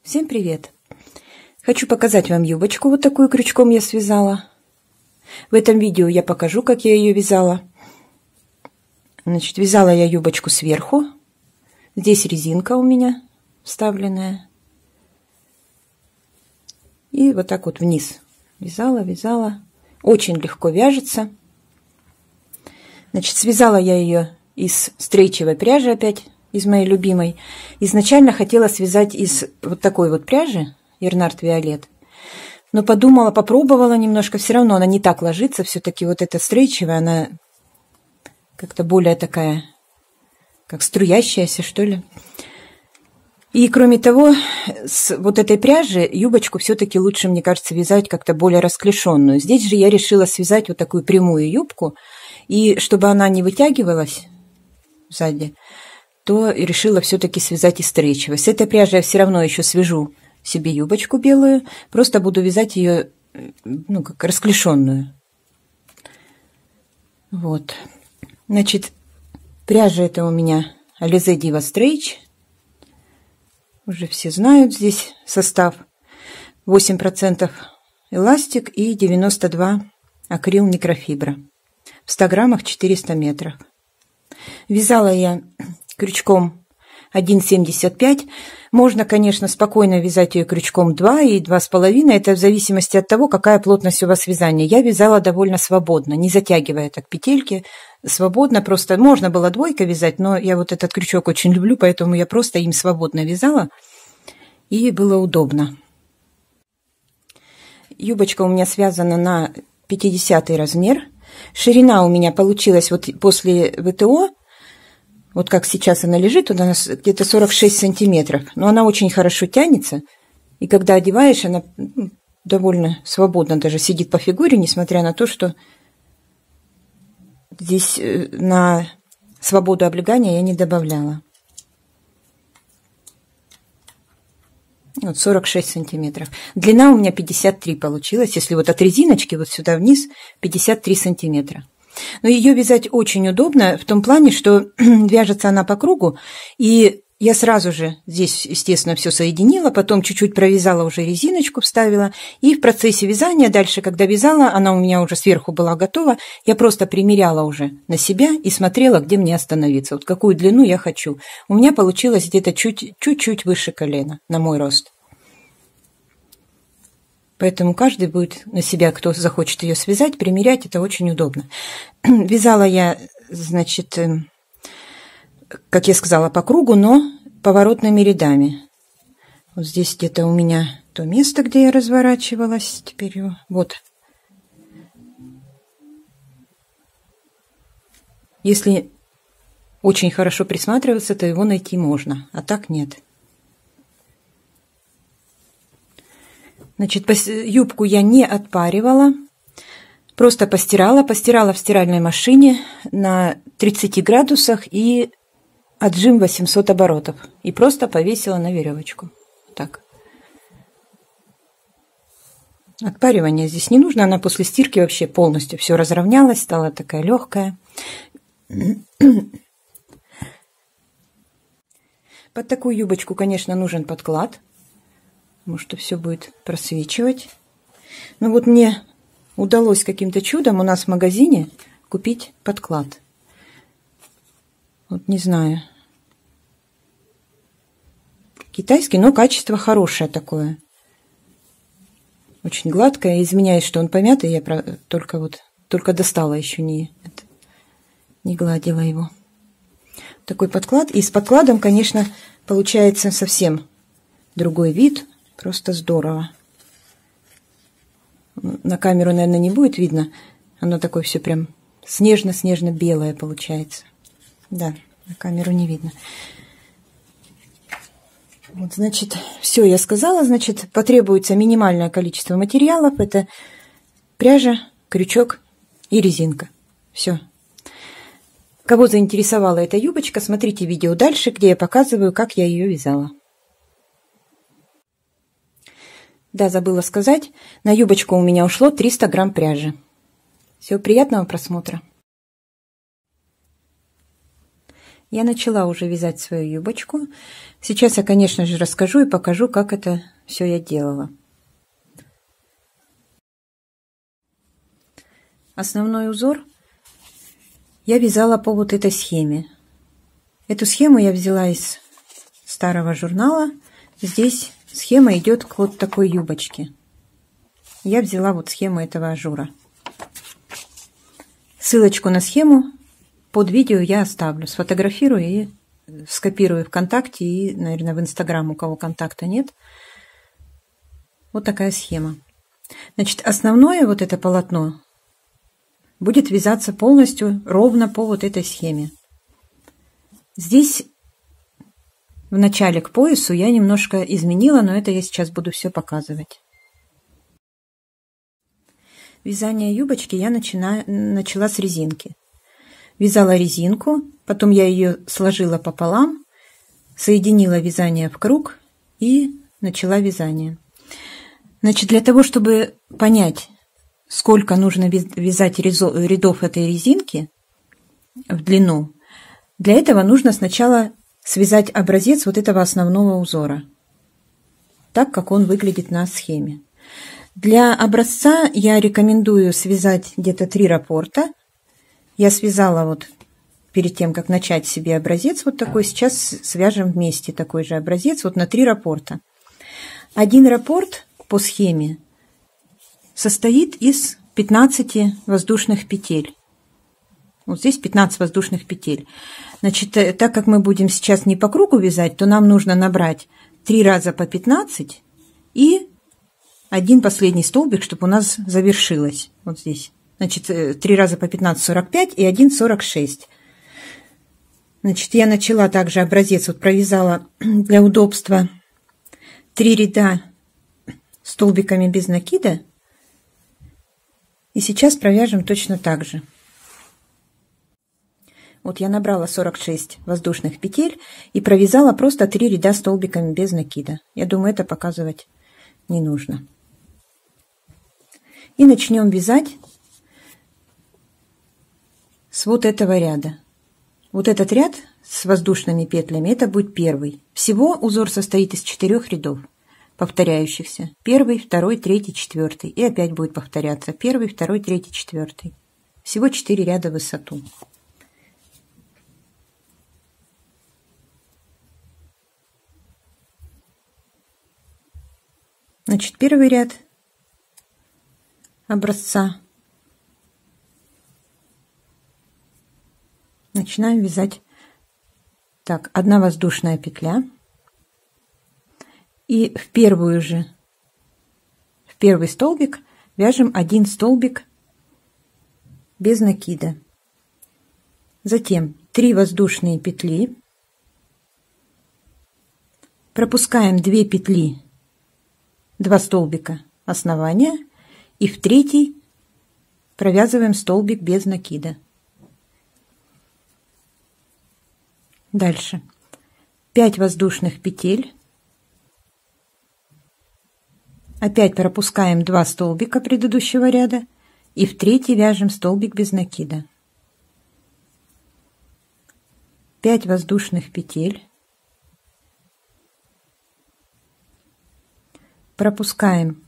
Всем привет! Хочу показать вам юбочку, вот такую крючком я связала. В этом видео я покажу, как я ее вязала. Значит, вязала я юбочку сверху. Здесь резинка у меня вставленная. И вот так вот вниз вязала. Очень легко вяжется. Значит, связала я ее из стрейчевой пряжи опять, из моей любимой. Изначально хотела связать из вот такой вот пряжи, Ернард Виолет. Но подумала, попробовала немножко, все равно она не так ложится. Все-таки вот эта стрейчевая, она как-то более такая, как струящаяся, что ли. И кроме того, с вот этой пряжи юбочку все-таки лучше, мне кажется, вязать как-то более расклешенную. Здесь же я решила связать вот такую прямую юбку. И чтобы она не вытягивалась сзади, то решила все-таки связать из стрейчевой. С этой пряжей я все равно еще свяжу себе юбочку белую, просто буду вязать ее, ну, как расклешенную. Вот. Значит, пряжа это у меня Alize Diva Stretch. Уже все знают здесь состав. 8% эластик и 92% акрил микрофибра. В 100 граммах 400 метров. Вязала я крючком 1,75. Можно, конечно, спокойно вязать ее крючком 2 и 2,5. Это в зависимости от того, какая плотность у вас вязания. Я вязала довольно свободно, не затягивая так петельки. Свободно просто. Можно было двойкой вязать, но я вот этот крючок очень люблю, поэтому я просто им свободно вязала. И было удобно. Юбочка у меня связана на 50 размер. Ширина у меня получилась вот после ВТО. Вот как сейчас она лежит, у нас где-то 46 сантиметров. Но она очень хорошо тянется. И когда одеваешь, она довольно свободно даже сидит по фигуре, несмотря на то, что здесь на свободу облегания я не добавляла. Вот 46 сантиметров. Длина у меня 53 получилась. Если вот от резиночки вот сюда вниз 53 сантиметра. Но ее вязать очень удобно в том плане, что вяжется она по кругу. И я сразу же здесь, естественно, все соединила. Потом чуть-чуть провязала, уже резиночку вставила. И в процессе вязания дальше, когда вязала, она у меня уже сверху была готова. Я просто примеряла уже на себя и смотрела, где мне остановиться. Вот какую длину я хочу. У меня получилось где-то чуть-чуть выше колена на мой рост. Поэтому каждый будет на себя, кто захочет ее связать, примерять, это очень удобно. Вязала я, значит, как я сказала, по кругу, но поворотными рядами. Вот здесь где-то у меня то место, где я разворачивалась. Теперь его... Вот. Если очень хорошо присматриваться, то его найти можно, а так нет. Значит, юбку я не отпаривала, просто постирала в стиральной машине на 30 градусах и отжим 800 оборотов. И просто повесила на веревочку. Так. Отпаривания здесь не нужно, она после стирки вообще полностью все разровнялась, стала такая легкая. Под такую юбочку, конечно, нужен подклад. Потому что все будет просвечивать. Но вот мне удалось каким-то чудом у нас в магазине купить подклад. Вот не знаю. Китайский, но качество хорошее такое. Очень гладкое. Извиняюсь, что он помятый. Я только достала еще, не гладила его. Такой подклад. И с подкладом, конечно, получается совсем другой вид. Просто здорово. На камеру, наверное, не будет видно. Оно такое все прям снежно-снежно-белое получается. Да, на камеру не видно. Вот, значит, все я сказала. Значит, потребуется минимальное количество материалов. Это пряжа, крючок и резинка. Все. Кого заинтересовала эта юбочка, смотрите видео дальше, где я показываю, как я ее вязала. Да, забыла сказать, на юбочку у меня ушло 300 грамм пряжи. Всего приятного просмотра. Я начала уже вязать свою юбочку. Сейчас я, конечно же, расскажу и покажу, как это все я делала. Основной узор я вязала по вот этой схеме. Эту схему я взяла из старого журнала. Здесь схема идет к вот такой юбочке. Я взяла вот схему этого ажура. Ссылочку на схему под видео я оставлю. Сфотографирую и скопирую ВКонтакте и, наверное, в Инстаграм, у кого контакта нет. Вот такая схема. Значит, основное вот это полотно будет вязаться полностью ровно по вот этой схеме. Здесь в начале к поясу я немножко изменила, но это я сейчас буду все показывать. Вязание юбочки я начала с резинки. Вязала резинку, потом я ее сложила пополам, соединила вязание в круг и начала вязание. Значит, для того, чтобы понять, сколько нужно вязать рядов этой резинки в длину, для этого нужно сначала связать образец вот этого основного узора, так как он выглядит на схеме. Для образца я рекомендую связать где-то 3 раппорта. Я связала вот перед тем, как начать себе образец вот такой. Сейчас свяжем вместе такой же образец вот на 3 раппорта. Один раппорт по схеме состоит из 15 воздушных петель. Вот здесь 15 воздушных петель. Значит, так как мы будем сейчас не по кругу вязать, то нам нужно набрать 3 раза по 15 и один последний столбик, чтобы у нас завершилось. Вот здесь. Значит, 3 раза по 15 – 45 и 1 – 46. Значит, я начала также образец, вот провязала для удобства 3 ряда столбиками без накида. И сейчас провяжем точно так же. Вот я набрала 46 воздушных петель и провязала просто 3 ряда столбиками без накида. Я думаю, это показывать не нужно. И начнем вязать с вот этого ряда. Вот этот ряд с воздушными петлями, это будет первый. Всего узор состоит из 4 рядов повторяющихся. 1, 2, 3, 4. И опять будет повторяться. 1, 2, 3, 4. Всего 4 ряда в высоту. Значит, первый ряд образца. Начинаем вязать. Так, 1 воздушная петля. И в первый столбик вяжем 1 столбик без накида. Затем 3 воздушные петли. Пропускаем 2 петли, 2 столбика основания. И в третий провязываем столбик без накида. Дальше 5 воздушных петель. Опять пропускаем 2 столбика предыдущего ряда. И в третий вяжем столбик без накида. 5 воздушных петель. Пропускаем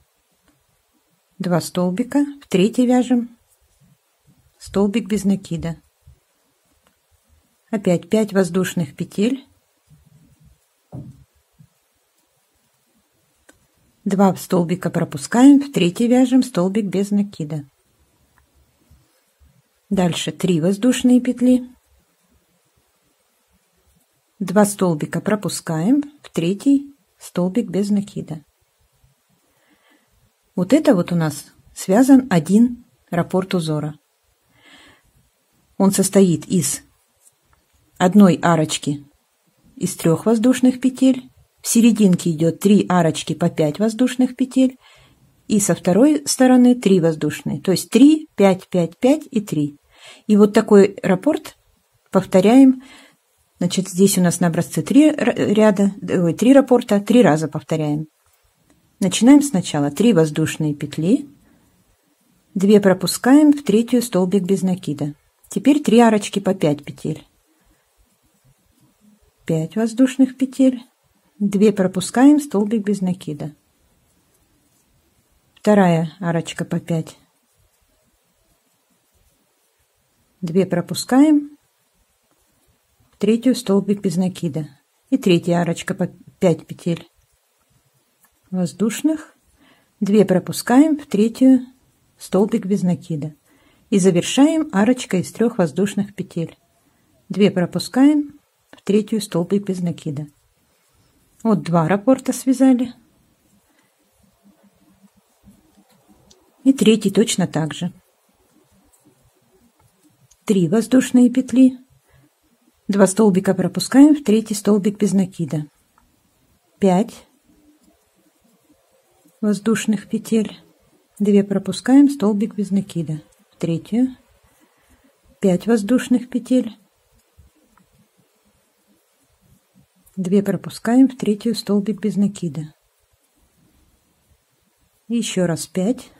2 столбика, в третий вяжем столбик без накида. Опять 5 воздушных петель, 2 столбика пропускаем, в третий вяжем столбик без накида. Дальше 3 воздушные петли, 2 столбика пропускаем, в третий столбик без накида. Вот это вот у нас связан один раппорт узора. Он состоит из одной арочки из 3 воздушных петель. В серединке идет 3 арочки по 5 воздушных петель. И со второй стороны 3 воздушные. То есть 3, 5, 5, 5 и 3. И вот такой раппорт повторяем. Значит, здесь у нас на образце 3 раппорта, 3 раза повторяем. Начинаем сначала 3 воздушные петли, 2 пропускаем, в третью столбик без накида. Теперь 3 арочки по 5 петель. 5 воздушных петель, 2 пропускаем, столбик без накида. Вторая арочка по 5, 2 пропускаем, в третью столбик без накида. И третья арочка по 5 петель воздушных, 2 пропускаем, в третью столбик без накида. И завершаем арочкой из 3 воздушных петель. 2 пропускаем, в третью столбик без накида. Вот 2 раппорта связали. И третий точно так же. 3 воздушные петли, 2 столбика пропускаем, в третий столбик без накида. 5 воздушных петель, 2 пропускаем, столбик без накида. В третью 5 воздушных петель, 2 пропускаем, в третью столбик без накида. И еще раз 5,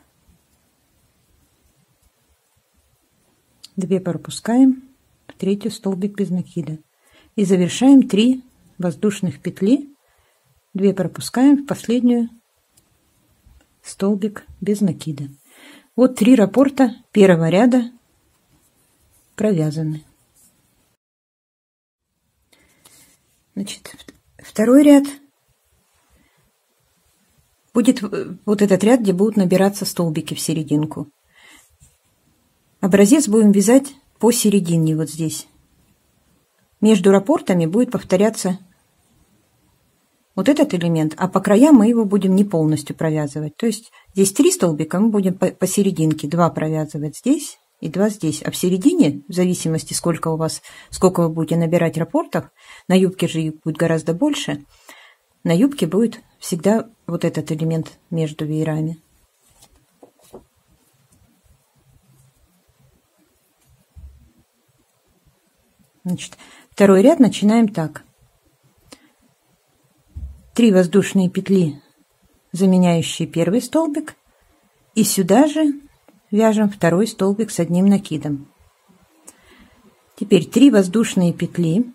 2 пропускаем, в третью столбик без накида. И завершаем 3 воздушных петли, 2 пропускаем, в последнюю столбик без накида. Вот 3 раппорта первого ряда провязаны. Значит, второй ряд будет вот этот ряд, где будут набираться столбики в серединку. Образец будем вязать посередине, вот здесь. Между раппортами будет повторяться вот этот элемент, а по краям мы его будем не полностью провязывать. То есть здесь 3 столбика, мы будем посерединке 2 провязывать здесь и 2 здесь. А в середине, в зависимости, сколько вы будете набирать раппортов, на юбке же их будет гораздо больше, на юбке будет всегда вот этот элемент между веерами. Значит, второй ряд начинаем так. 3 воздушные петли, заменяющие первый столбик, и сюда же вяжем второй столбик с одним накидом. Теперь 3 воздушные петли,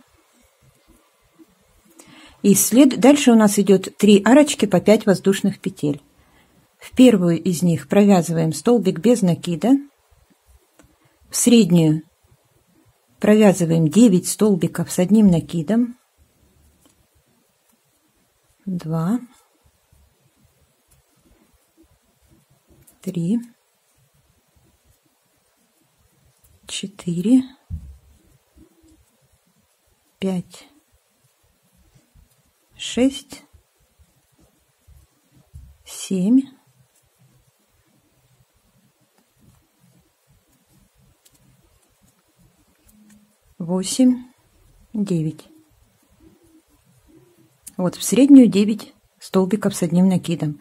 и дальше у нас идет 3 арочки по 5 воздушных петель. В первую из них провязываем столбик без накида, в среднюю провязываем 9 столбиков с одним накидом, 2, 3, 4, 5, 6, 7, 8, 9. Вот в среднюю 9 столбиков с одним накидом.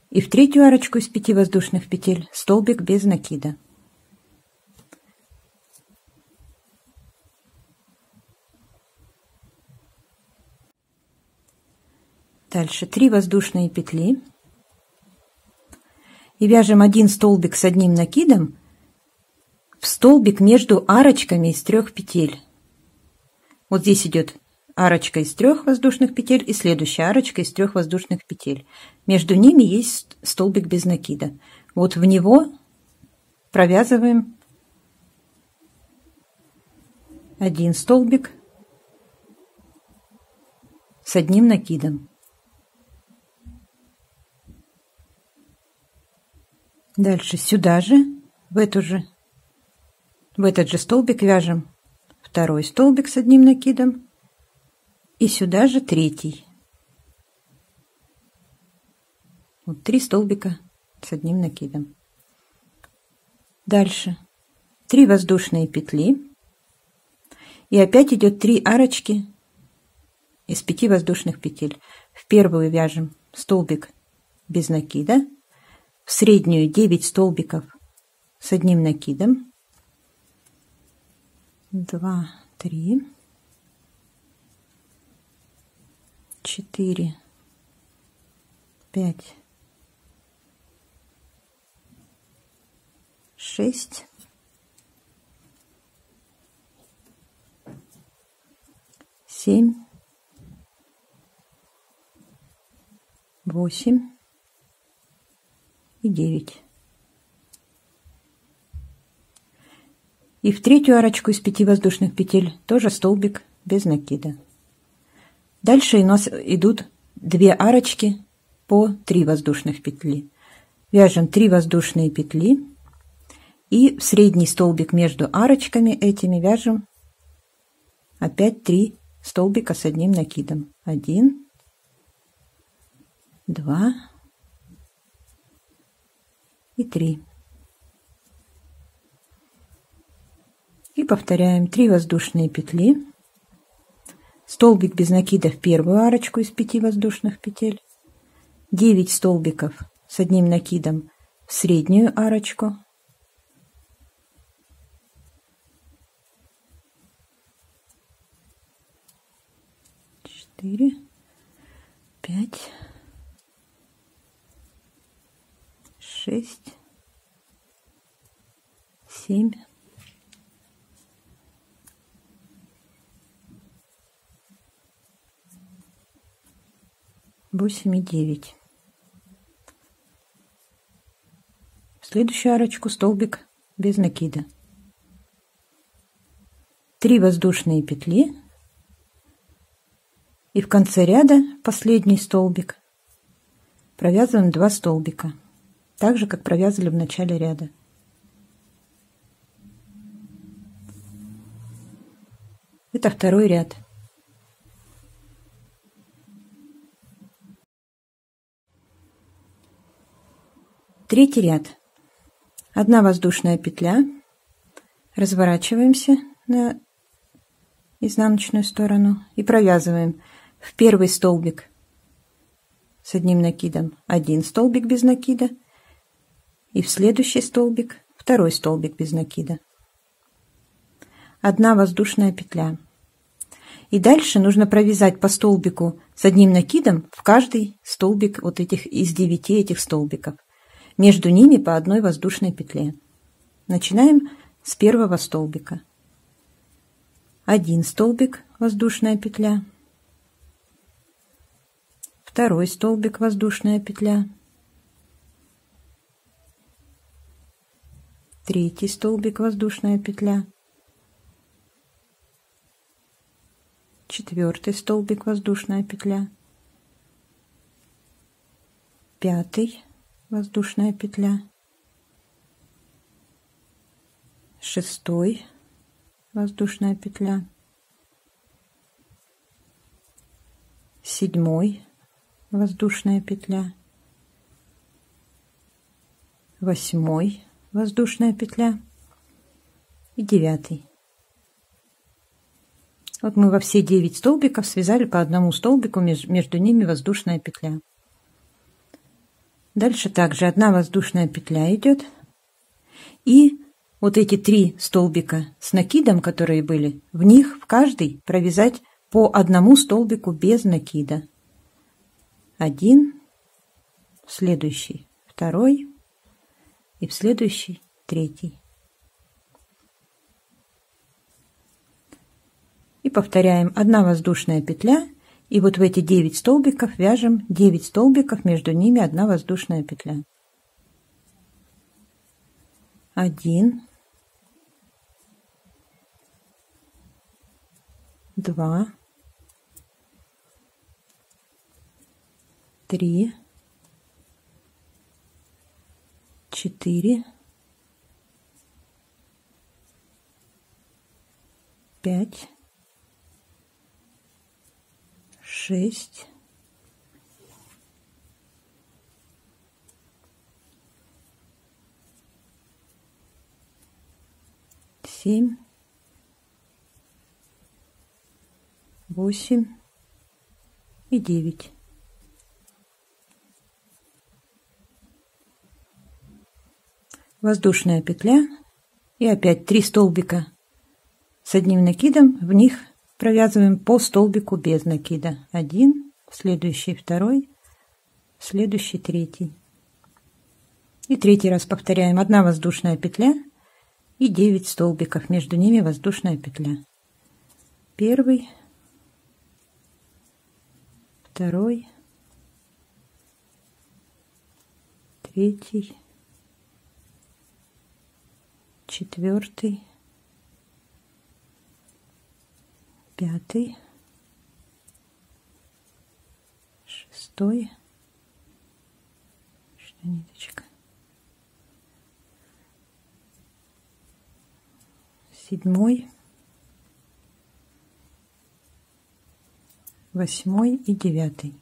И в третью арочку из 5 воздушных петель столбик без накида. Дальше 3 воздушные петли. И вяжем 1 столбик с одним накидом в столбик между арочками из 3 петель. Вот здесь идет арочка из 3 воздушных петель и следующая арочка из 3 воздушных петель. Между ними есть столбик без накида. Вот в него провязываем 1 столбик с одним накидом. Дальше сюда же, в этот же столбик вяжем 2 столбик с одним накидом и сюда же 3. Вот 3 столбика с одним накидом. Дальше 3 воздушные петли и опять идет 3 арочки из 5 воздушных петель. В первую вяжем столбик без накида, в среднюю 9 столбиков с одним накидом, 2, 3, 4, 5, 6, 7, 7, 8 и 9. И в третью арочку из 5 воздушных петель тоже столбик без накида. Дальше у нас идут 2 арочки по 3 воздушных петли. Вяжем 3 воздушные петли и в средний столбик между арочками этими вяжем опять 3 столбика с одним накидом. 1, 2 и 3. И повторяем 3 воздушные петли, столбик без накида в первую арочку из 5 воздушных петель, 9 столбиков с одним накидом в среднюю арочку, 4, 5, 6, 7, 8 и 9. В следующую арочку столбик без накида. 3 воздушные петли. И в конце ряда последний столбик провязываем 2 столбика, так же как провязывали в начале ряда. Это второй ряд. Третий ряд. 1 воздушная петля, разворачиваемся на изнаночную сторону и провязываем в первый столбик с одним накидом 1 столбик без накида и в следующий столбик 2 столбик без накида. 1 воздушная петля. И дальше нужно провязать по столбику с одним накидом в каждый столбик вот этих из 9 этих столбиков. Между ними по 1 воздушной петле. Начинаем с первого столбика. 1 столбик, воздушная петля. 2 столбик, воздушная петля. 3 столбик, воздушная петля. 4 столбик, воздушная петля. 5 воздушная петля. 6 воздушная петля. 7 воздушная петля. 8 воздушная петля и 9. Вот мы во все 9 столбиков связали по 1 столбику, между ними воздушная петля. Дальше также 1 воздушная петля идет. И вот эти 3 столбика с накидом, которые были, в них в каждый провязать по 1 столбику без накида. 1, в следующий 2 и в следующий 3. И повторяем 1 воздушная петля. И вот в эти 9 столбиков вяжем 9 столбиков, между ними 1 воздушная петля. 1, 2, 3, 4, 5, 6, 7, 8 и 9. Воздушная петля и опять 3 столбика с одним накидом, в них провязываем по столбику без накида. 1, следующий 2, следующий 3. И третий раз повторяем 1 воздушная петля и 9 столбиков, между ними воздушная петля. 1, второй, третий, четвертый, пятый, шестой, что ниточка, седьмой, восьмой и девятый.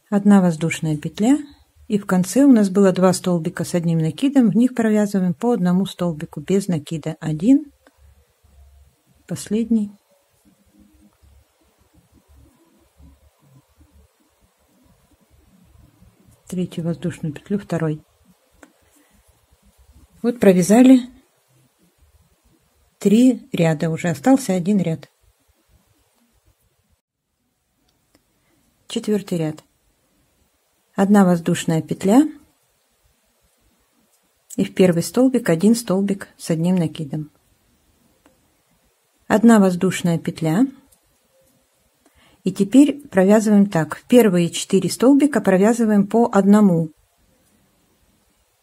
Одна воздушная петля, и в конце у нас было 2 столбика с одним накидом, в них провязываем по одному столбику без накида. Один, последний, третью воздушную петлю, второй. Вот провязали 3 ряда, уже остался 1 ряд. 4-й ряд. Одна воздушная петля, и в первый столбик 1 столбик с одним накидом. Одна воздушная петля, и теперь провязываем так. В первые 4 столбика провязываем по одному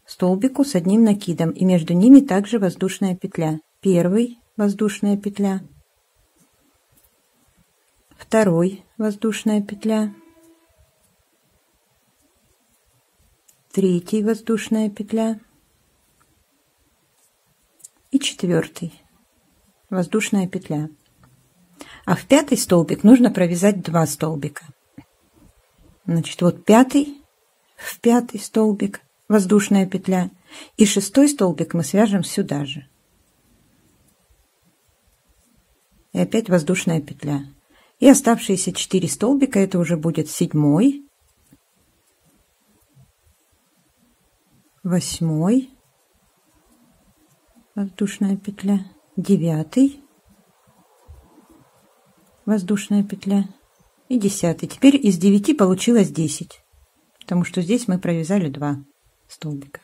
столбику с одним накидом, и между ними также воздушная петля. Первый воздушная петля, второй воздушная петля, третий воздушная петля и 4-й воздушная петля. А в 5-й столбик нужно провязать 2 столбика. Значит, вот 5-й, в 5-й столбик воздушная петля, и 6-й столбик мы свяжем сюда же. И опять воздушная петля. И оставшиеся 4 столбика, это уже будет 7-й, 8-й воздушная петля, 9-й воздушная петля и 10-й. Теперь из 9 получилось 10, потому что здесь мы провязали 2 столбика.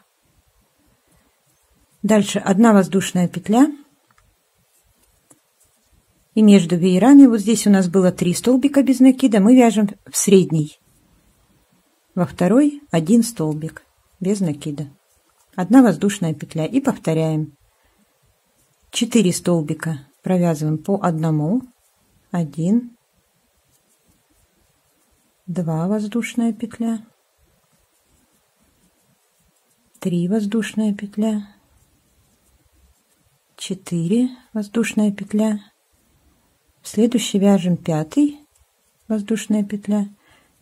Дальше 1 воздушная петля, и между веерами, вот здесь у нас было 3 столбика без накида, мы вяжем в средний, во второй 1 столбик без накида, 1 воздушная петля, и повторяем. 4 столбика провязываем по одному, 1, 2 воздушная петля, 3 воздушная петля, 4 воздушная петля, в следующий вяжем 5-й воздушная петля,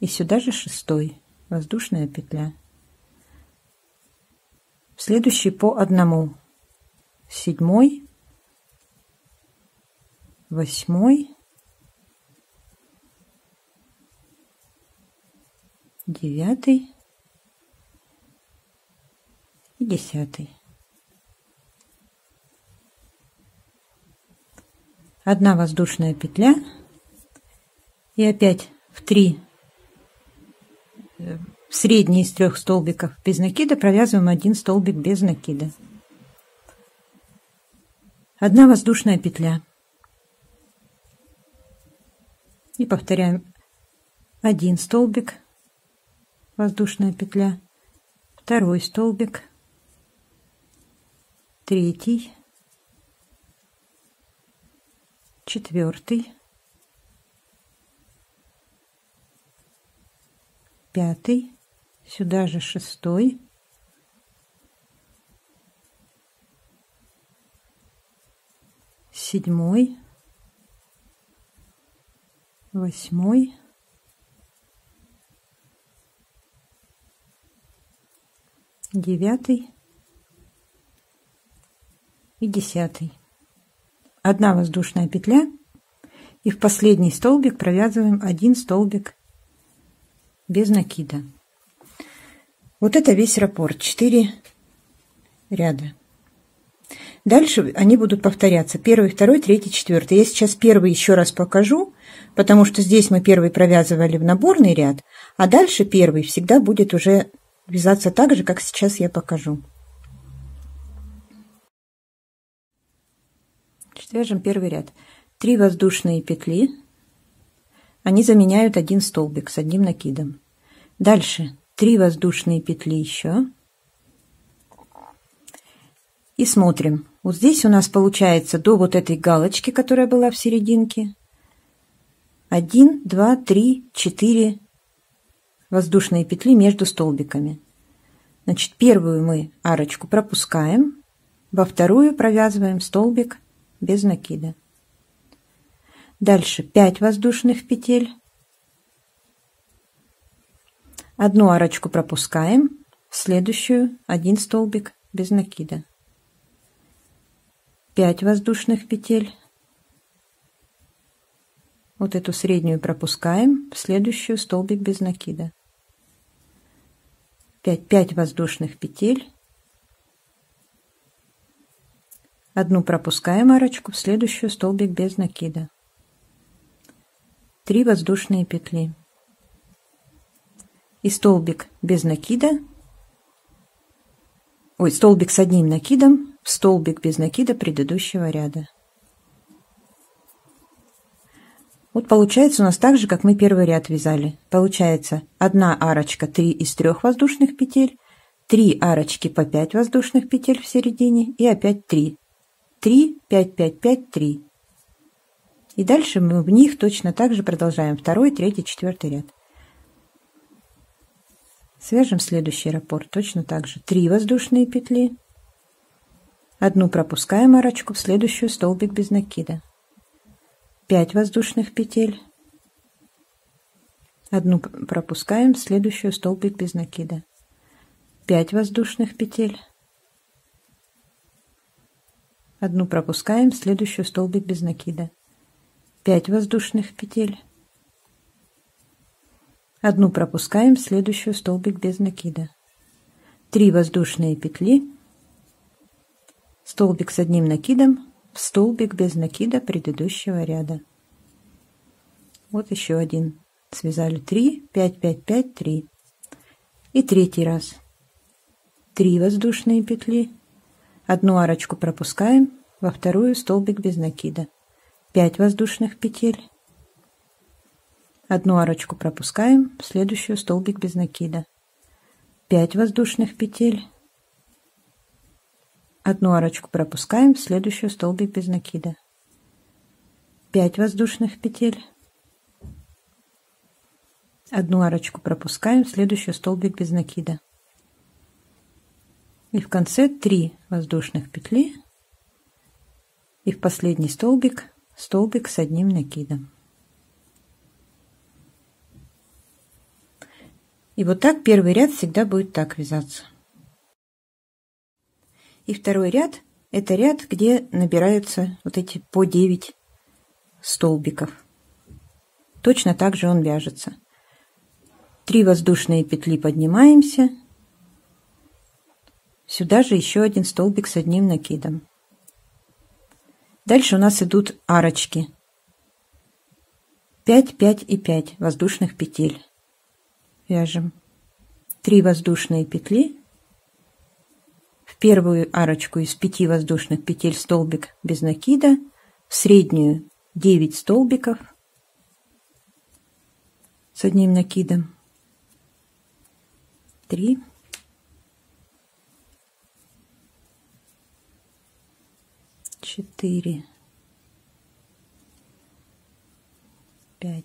и сюда же 6-й воздушная петля, в следующий по одному, 7-й, 8-й, 9-й и 10-й. 1 воздушная петля, и опять в средний из 3 столбиков без накида провязываем 1 столбик без накида. 1 воздушная петля. И повторяем: 1 столбик, воздушная петля, 2 столбик, 3, 4, 5, сюда же 6, 7, 8, 9 и 10. 1 воздушная петля, и в последний столбик провязываем 1 столбик без накида. Вот это весь раппорт, 4 ряда. Дальше они будут повторяться: 1, 2, 3, 4. Я сейчас первый еще раз покажу, потому что здесь мы первый провязывали в наборный ряд, а дальше первый всегда будет уже вязаться так же, как сейчас я покажу. Значит, вяжем первый ряд. 3 воздушные петли. Они заменяют один столбик с одним накидом. Дальше 3 воздушные петли еще. И смотрим. Вот здесь у нас получается до вот этой галочки, которая была в серединке, 1, 2, 3, 4 воздушные петли между столбиками. Значит, первую мы арочку пропускаем, во вторую провязываем столбик без накида. Дальше 5 воздушных петель. Одну арочку пропускаем, в следующую 1 столбик без накида. 5 воздушных петель. Вот эту среднюю пропускаем, в следующую столбик без накида. 5 воздушных петель. Одну пропускаем арочку, в следующую столбик без накида. 3 воздушные петли. И столбик без накида, столбик с одним накидом в столбик без накида предыдущего ряда. Вот получается у нас так же, как мы первый ряд вязали. Получается 1 арочка 3 из 3 воздушных петель, 3 арочки по 5 воздушных петель в середине и опять 3. 3, 5, 5, 5, 3. И дальше мы в них точно так же продолжаем 2, 3, 4 ряд. Свяжем следующий раппорт точно так же. 3 воздушные петли. Одну пропускаем арочку, в следующую столбик без накида. 5 воздушных петель. Одну пропускаем, в следующую столбик без накида. 5 воздушных петель. Одну пропускаем, в следующую столбик без накида. 5 воздушных петель. Одну пропускаем, в следующую столбик без накида. 3 воздушные петли. Столбик с одним накидом в столбик без накида предыдущего ряда. Вот еще один. Связали 3, 5, 5, 5, 3. И третий раз. 3 воздушные петли. Одну арочку пропускаем, во вторую столбик без накида. 5 воздушных петель. Одну арочку пропускаем, в следующую столбик без накида. 5 воздушных петель. Одну арочку пропускаем, в следующую столбик без накида. 5 воздушных петель. Одну арочку пропускаем, в следующую столбик без накида. И в конце 3 воздушных петли. И в последний столбик столбик с одним накидом. И вот так первый ряд всегда будет так вязаться. И второй ряд – это ряд, где набираются вот эти по 9 столбиков. Точно так же он вяжется. 3 воздушные петли поднимаемся. Сюда же еще один столбик с одним накидом. Дальше у нас идут арочки. 5, 5 и 5 воздушных петель. Вяжем 3 воздушные петли. В первую арочку из 5 воздушных петель столбик без накида, в среднюю 9 столбиков с одним накидом. 3, 4, 5,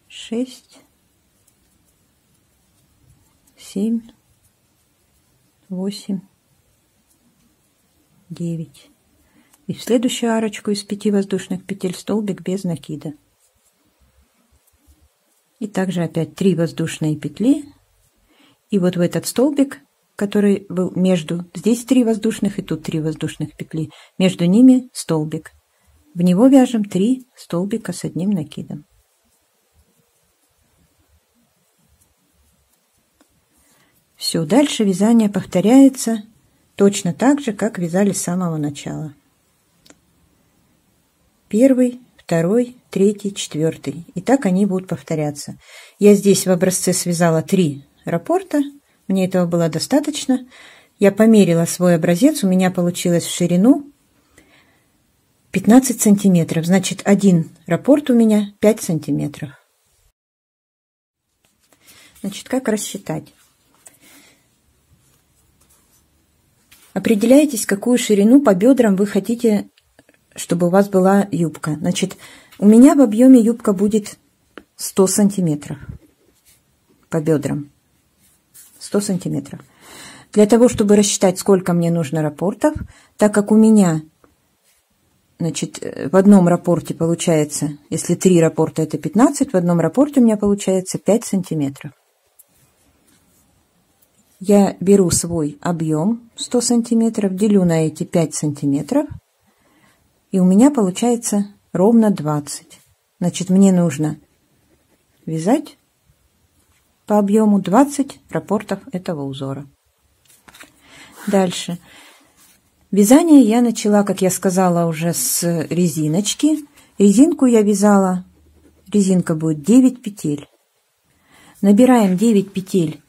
6, 7, 8, 9. И в следующую арочку из 5 воздушных петель столбик без накида. И также опять 3 воздушные петли. И вот в этот столбик, который был между, здесь 3 воздушных и тут 3 воздушных петли, между ними столбик. В него вяжем 3 столбика с одним накидом. Все, дальше вязание повторяется точно так же, как вязали с самого начала. 1, 2, 3, 4. И так они будут повторяться. Я здесь в образце связала 3 раппорта. Мне этого было достаточно. Я померила свой образец. У меня получилось в ширину 15 сантиметров. Значит, один раппорт у меня 5 сантиметров. Значит, как рассчитать? Определяйтесь, какую ширину по бедрам вы хотите, чтобы у вас была юбка. Значит, у меня в объеме юбка будет 100 сантиметров по бедрам. 100 сантиметров. Для того, чтобы рассчитать, сколько мне нужно раппортов, так как у меня, значит, в одном раппорте получается, если 3 раппорта это 15, в одном раппорте у меня получается 5 сантиметров. Я беру свой объем 100 сантиметров, делю на эти 5 сантиметров, и у меня получается ровно 20. Значит, мне нужно вязать по объему 20 раппортов этого узора. Дальше. Вязание я начала, как я сказала, уже с резиночки. Резинку я вязала, резинка будет 9 петель. Набираем 9 петель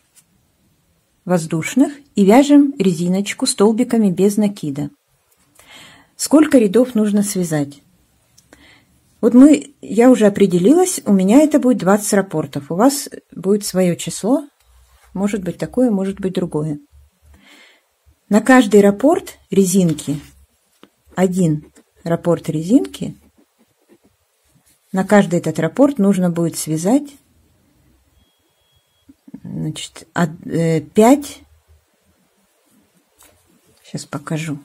воздушных и вяжем резиночку столбиками без накида. Сколько рядов нужно связать? Вот я уже определилась, у меня это будет 20 раппортов. У вас будет свое число, может быть такое, может быть другое. На каждый раппорт резинки, один раппорт резинки, на каждый этот раппорт нужно будет связать, значит, 5, сейчас покажу,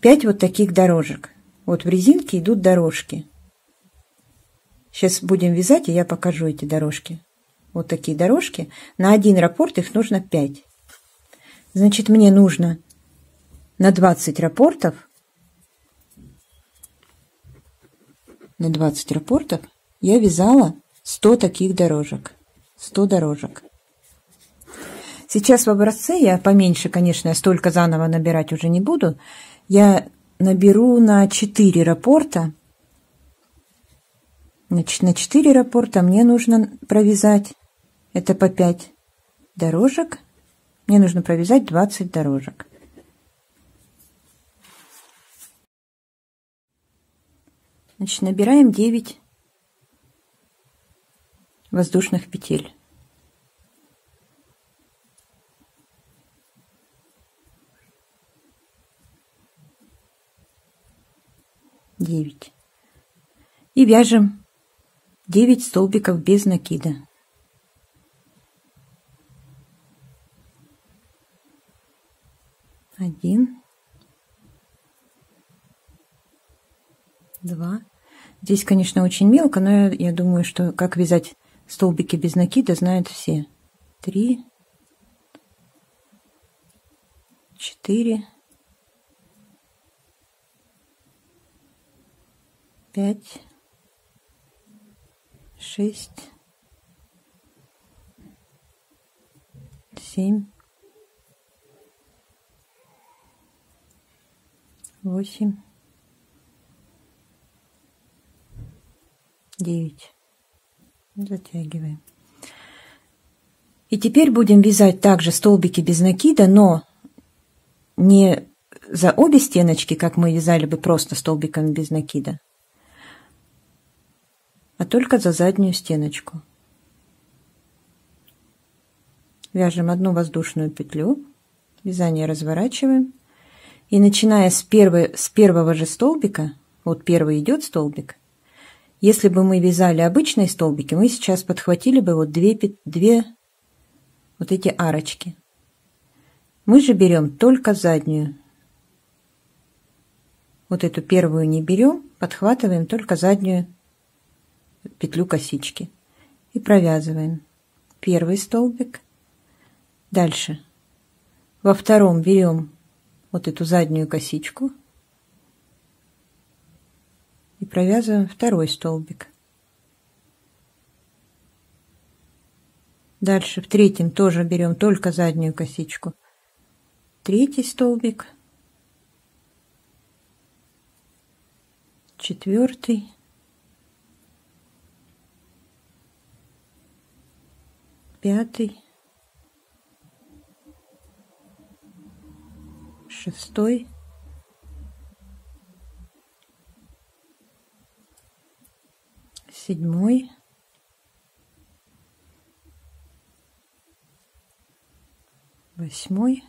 5 вот таких дорожек. Вот в резинке идут дорожки. Сейчас будем вязать, и я покажу эти дорожки. Вот такие дорожки. На один раппорт их нужно 5. Значит, мне нужно на 20 раппортов, я вязала 100 таких дорожек. 100 дорожек. Сейчас в образце я поменьше, конечно, я столько заново набирать уже не буду. Я наберу на 4 раппорта. Значит, на 4 раппорта мне нужно провязать, это по 5 дорожек, мне нужно провязать 20 дорожек. Значит, набираем 9 воздушных петель. И вяжем 9 столбиков без накида. Один, два. Здесь, конечно, очень мелко, но я думаю, что как вязать столбики без накида знают все. 3, 4, 5, 6, 7, 8, 9. Затягиваем. И теперь будем вязать также столбики без накида, но не за обе стеночки, как мы вязали бы просто столбиками без накида, а только за заднюю стеночку. Вяжем одну воздушную петлю, вязание разворачиваем, и начиная с первого же столбика, вот первый идет столбик, если бы мы вязали обычные столбики, мы сейчас подхватили бы вот две вот эти арочки. Мы же берем только заднюю. Вот эту первую не берем, подхватываем только заднюю петлю косички и провязываем первый столбик. Дальше во втором берем вот эту заднюю косичку и провязываем второй столбик. Дальше в третьем тоже берем только заднюю косичку, третий столбик, четвертый, пятый, шестой, 7, 8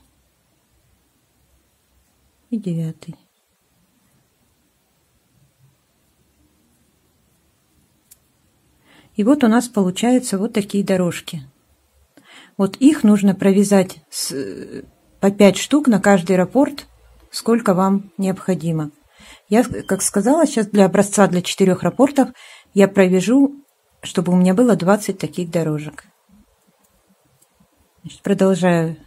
и 9. И вот у нас получаются вот такие дорожки. Вот их нужно провязать по 5 штук на каждый раппорт, сколько вам необходимо. Я, как сказала, сейчас для образца для 4 раппортов я провяжу, чтобы у меня было 20 таких дорожек. Значит, продолжаю.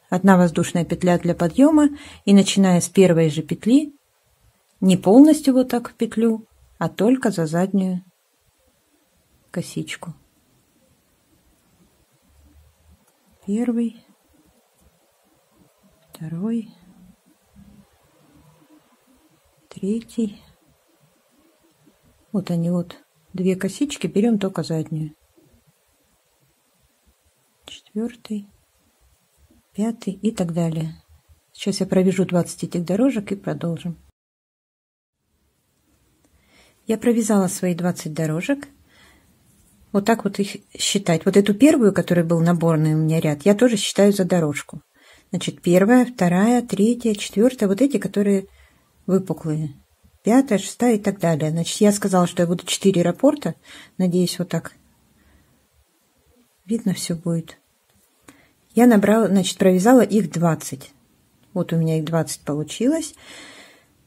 1 воздушная петля для подъема, и начиная с первой же петли, не полностью вот так в петлю, а только за заднюю косичку. 1, 2, 3. Вот они, вот 2 косички, берем только заднюю. 4, 5 и так далее. Сейчас я провяжу 20 этих дорожек и продолжим. Я провязала свои 20 дорожек. Вот так вот их считать. Вот эту первую, которая был наборный у меня ряд, я тоже считаю за дорожку. Значит, 1, 2, 3, 4, вот эти, которые выпуклые. 5, 6 и так далее. Значит, я сказала, что я буду 4 раппорта. Надеюсь, вот так видно все будет. Я набрала, значит, провязала их 20. Вот у меня их 20 получилось.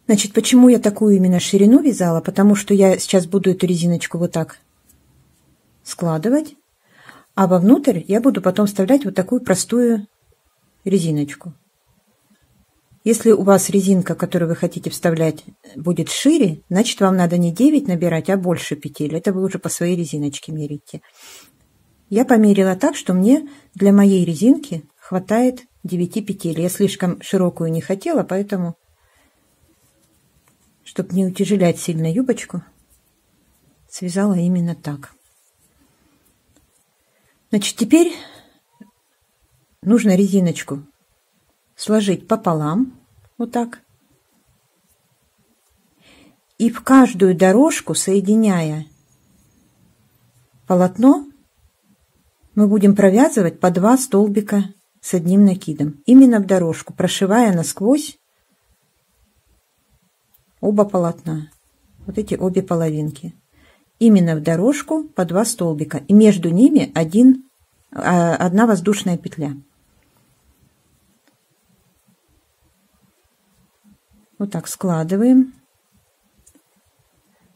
Значит, почему я такую именно ширину вязала? Потому что я сейчас буду эту резиночку вот так складывать, а вовнутрь я буду потом вставлять вот такую простую резиночку. Если у вас резинка, которую вы хотите вставлять, будет шире, значит, вам надо не 9 набирать, а больше петель. Это вы уже по своей резиночке мерите. Я померила так, что мне для моей резинки хватает 9 петель. Я слишком широкую не хотела, поэтому, чтобы не утяжелять сильно юбочку, связала именно так. Значит, теперь нужно резиночку сложить пополам, вот так. И в каждую дорожку, соединяя полотно, мы будем провязывать по 2 столбика с одним накидом. Именно в дорожку, прошивая насквозь оба полотна. Вот эти обе половинки. Именно в дорожку по 2 столбика. И между ними 1 воздушная петля. Вот так складываем.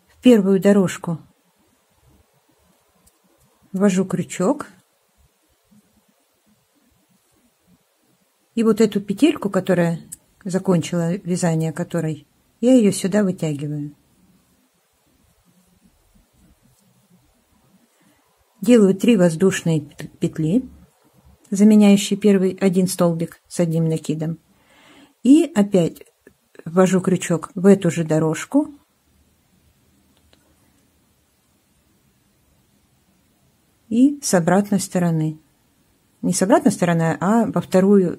В первую дорожку ввожу крючок. И вот эту петельку, которая закончила вязание которой, я ее сюда вытягиваю. Делаю 3 воздушные петли, заменяющие первый 1 столбик с одним накидом. И опять ввожу крючок в эту же дорожку. И с обратной стороны. Не с обратной стороны, а во второе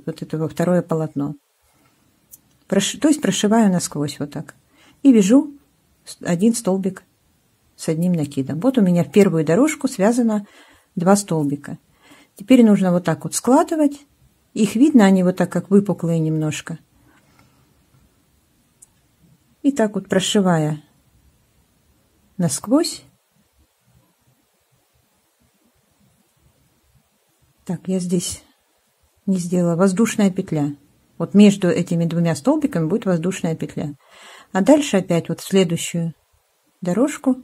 полотно. То есть прошиваю насквозь вот так. И вяжу 1 столбик с одним накидом. Вот у меня в первую дорожку связано 2 столбика. Теперь нужно вот так вот складывать. Их видно, они вот так как выпуклые немножко. И так вот прошивая насквозь. Так, я здесь не сделала. Воздушная петля. Вот между этими 2 столбиками будет воздушная петля. А дальше опять вот в следующую дорожку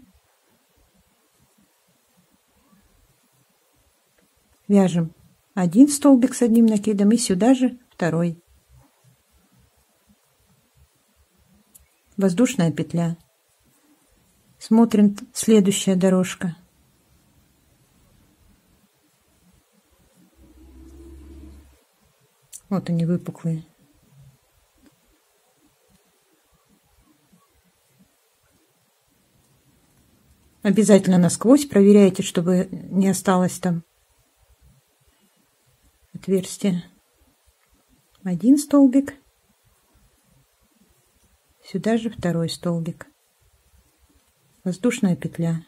вяжем 1 столбик с одним накидом и сюда же 2. Воздушная петля. Смотрим следующая дорожка. Вот они выпуклые. Обязательно насквозь проверяйте, чтобы не осталось там отверстия. 1 столбик. Сюда же 2 столбик. Воздушная петля.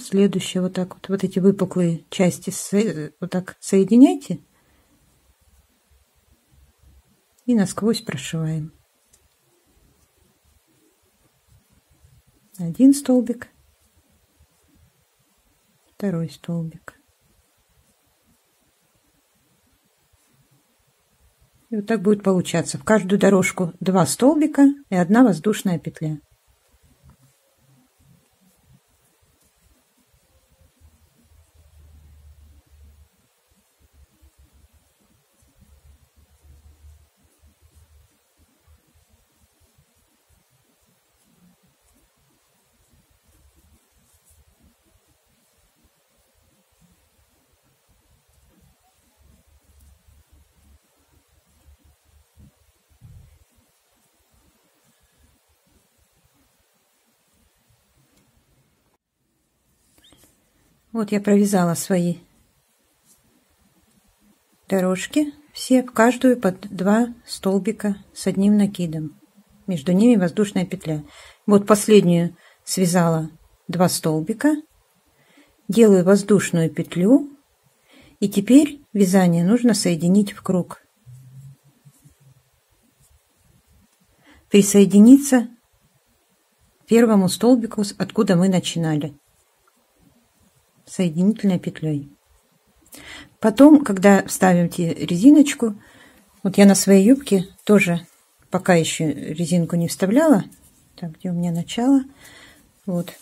Следующее вот так вот эти выпуклые части вот так соединяйте и насквозь прошиваем. Один столбик, второй столбик. И вот так будет получаться. В каждую дорожку 2 столбика и 1 воздушная петля. Вот я провязала свои дорожки, все, в каждую под 2 столбика с одним накидом. Между ними воздушная петля. Вот последнюю связала 2 столбика, делаю воздушную петлю, и теперь вязание нужно соединить в круг. Присоединиться к первому столбику, откуда мы начинали, соединительной петлей. Потом, когда вставите резиночку, вот я на своей юбке тоже пока еще резинку не вставляла. Так, где у меня начало? Вот.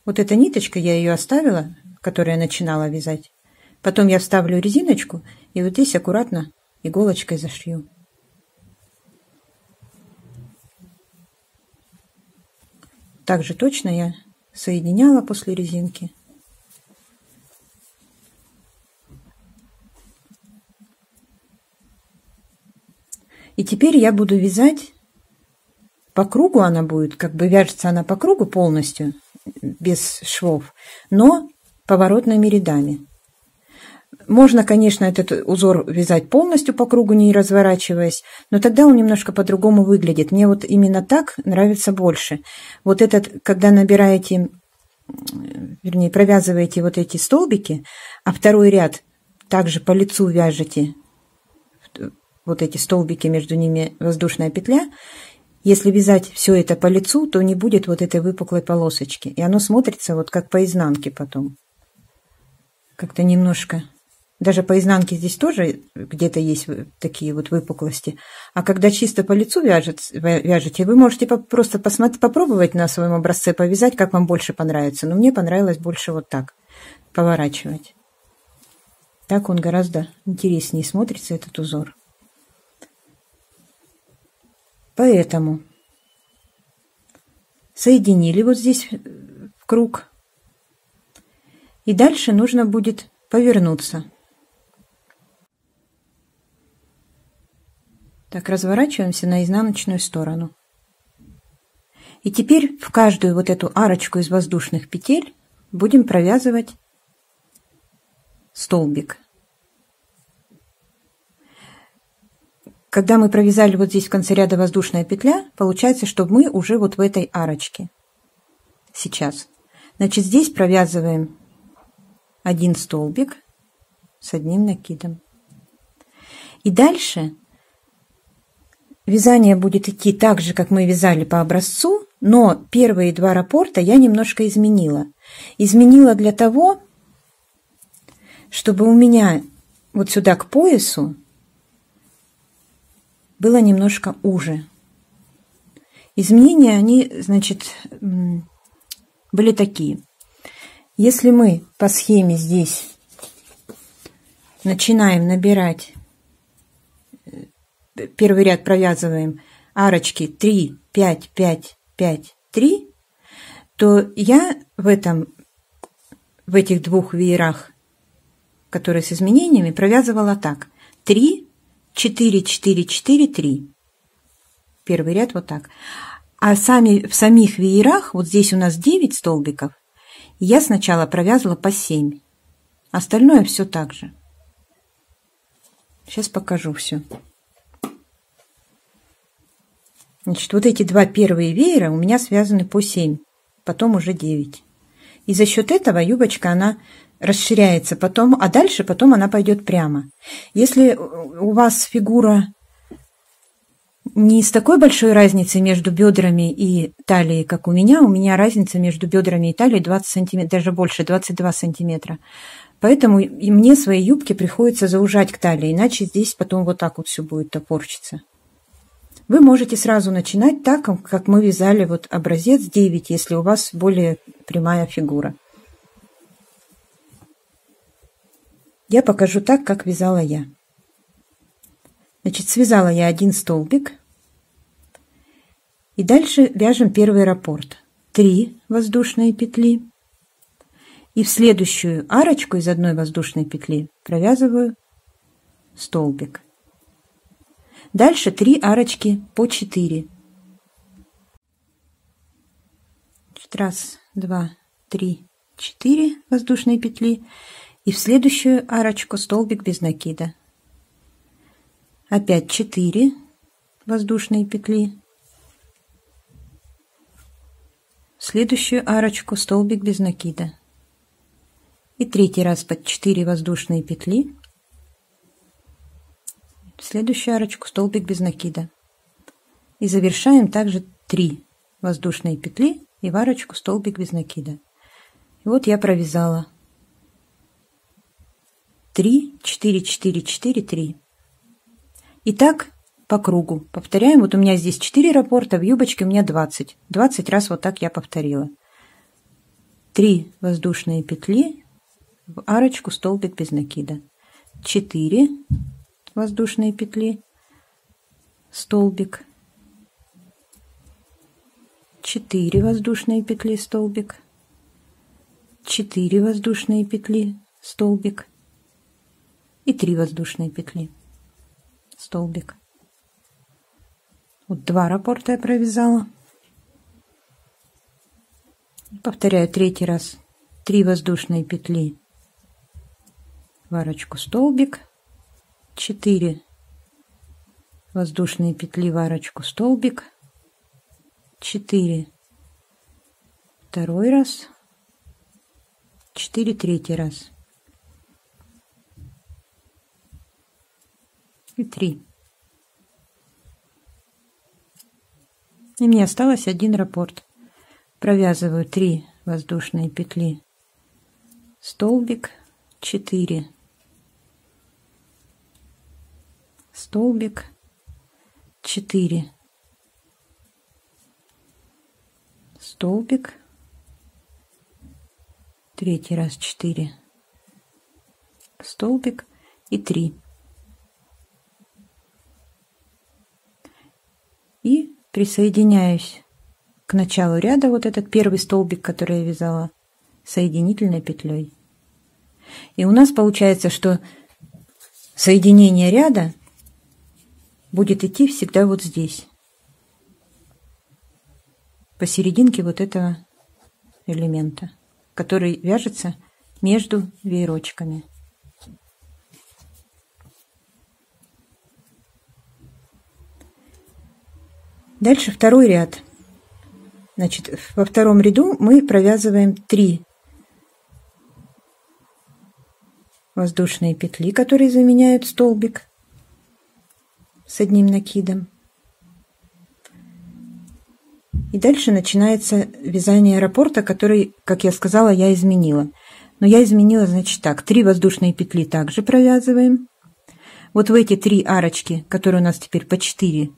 Вот эта ниточка, я ее оставила, которую я начинала вязать. Потом я вставлю резиночку и вот здесь аккуратно иголочкой зашью. Также точно я соединяла после резинки. И теперь я буду вязать по кругу, она будет, как бы вяжется она по кругу полностью, без швов, но поворотными рядами. Можно, конечно, этот узор вязать полностью по кругу, не разворачиваясь, но тогда он немножко по-другому выглядит. Мне вот именно так нравится больше. Вот этот, когда набираете, вернее, провязываете вот эти столбики, а второй ряд также по лицу вяжете, вот эти столбики, между ними воздушная петля. Если вязать все это по лицу, то не будет вот этой выпуклой полосочки. И оно смотрится вот как по изнанке потом. Как-то немножко... Даже по изнанке здесь тоже где-то есть такие вот выпуклости. А когда чисто по лицу вяжете, вы можете просто попробовать на своем образце повязать, как вам больше понравится. Но мне понравилось больше вот так, поворачивать. Так он гораздо интереснее смотрится, этот узор. Поэтому соединили вот здесь в круг. И дальше нужно будет повернуться. Так, разворачиваемся на изнаночную сторону. И теперь в каждую вот эту арочку из воздушных петель будем провязывать столбик. Когда мы провязали вот здесь в конце ряда воздушная петля, получается, что мы уже вот в этой арочке. Сейчас. Значит, здесь провязываем 1 столбик с одним накидом. И дальше вязание будет идти так же, как мы вязали по образцу, но первые 2 раппорта я немножко изменила. Изменила для того, чтобы у меня вот сюда к поясу было немножко уже. Изменения, они, значит, были такие. Если мы по схеме здесь начинаем набирать, первый ряд провязываем арочки 3, 5, 5, 5, 3, то я в этих 2 веерах, которые с изменениями, провязывала так. 3, 4, 4, 4, 3. Первый ряд вот так. А в самих веерах, вот здесь у нас 9 столбиков, я сначала провязывала по 7. Остальное все так же. Сейчас покажу все. Значит, вот эти 2 первые веера у меня связаны по 7 потом уже 9. И за счет этого юбочка, она расширяется потом, а дальше потом она пойдет прямо. Если у вас фигура не с такой большой разницей между бедрами и талией, как у меня разница между бедрами и талией 20 сантиметров, даже больше, 22 сантиметра. Поэтому и мне свои юбки приходится заужать к талии, иначе здесь потом вот так вот все будет топорщиться. Вы можете сразу начинать так, как мы вязали вот образец 9, если у вас более прямая фигура. Я покажу так, как вязала я. Значит, связала я 1 столбик. И дальше вяжем первый раппорт. 3 воздушные петли. И в следующую арочку из одной воздушной петли провязываю столбик. Дальше 3 арочки по 4. 1, 2, 3, 4 воздушные петли. И в следующую арочку столбик без накида. Опять 4 воздушные петли. В следующую арочку столбик без накида. И третий раз под 4 воздушные петли. В следующую арочку столбик без накида. И завершаем также 3 воздушные петли и в арочку столбик без накида. И вот я провязала 3, 4, 4, 4, 3. И так по кругу. Повторяем. Вот у меня здесь 4 раппорта, в юбочке у меня 20. 20 раз вот так я повторила. 3 воздушные петли, в арочку столбик без накида. 4 воздушные петли, столбик. 4 воздушные петли, столбик. 4 воздушные петли, столбик. И 3 воздушные петли, столбик. Вот 2 раппорта я провязала. Повторяю третий раз. 3 воздушные петли в арочку столбик. 4 воздушные петли в арочку столбик. 4 второй раз. 4 третий раз. И 3. И мне осталось 1 раппорт. Провязываю 3 воздушные петли, столбик, 4, столбик, 4, столбик, третий раз 4, столбик и 3. И присоединяюсь к началу ряда, вот этот первый столбик, который я вязала, соединительной петлей. И у нас получается, что соединение ряда будет идти всегда вот здесь, посерединке вот этого элемента, который вяжется между веерочками. Дальше второй ряд. Значит, во втором ряду мы провязываем 3 воздушные петли, которые заменяют столбик с одним накидом. И дальше начинается вязание раппорта, который, как я сказала, я изменила. Но я изменила, значит, так. 3 воздушные петли также провязываем. Вот в эти 3 арочки, которые у нас теперь по 4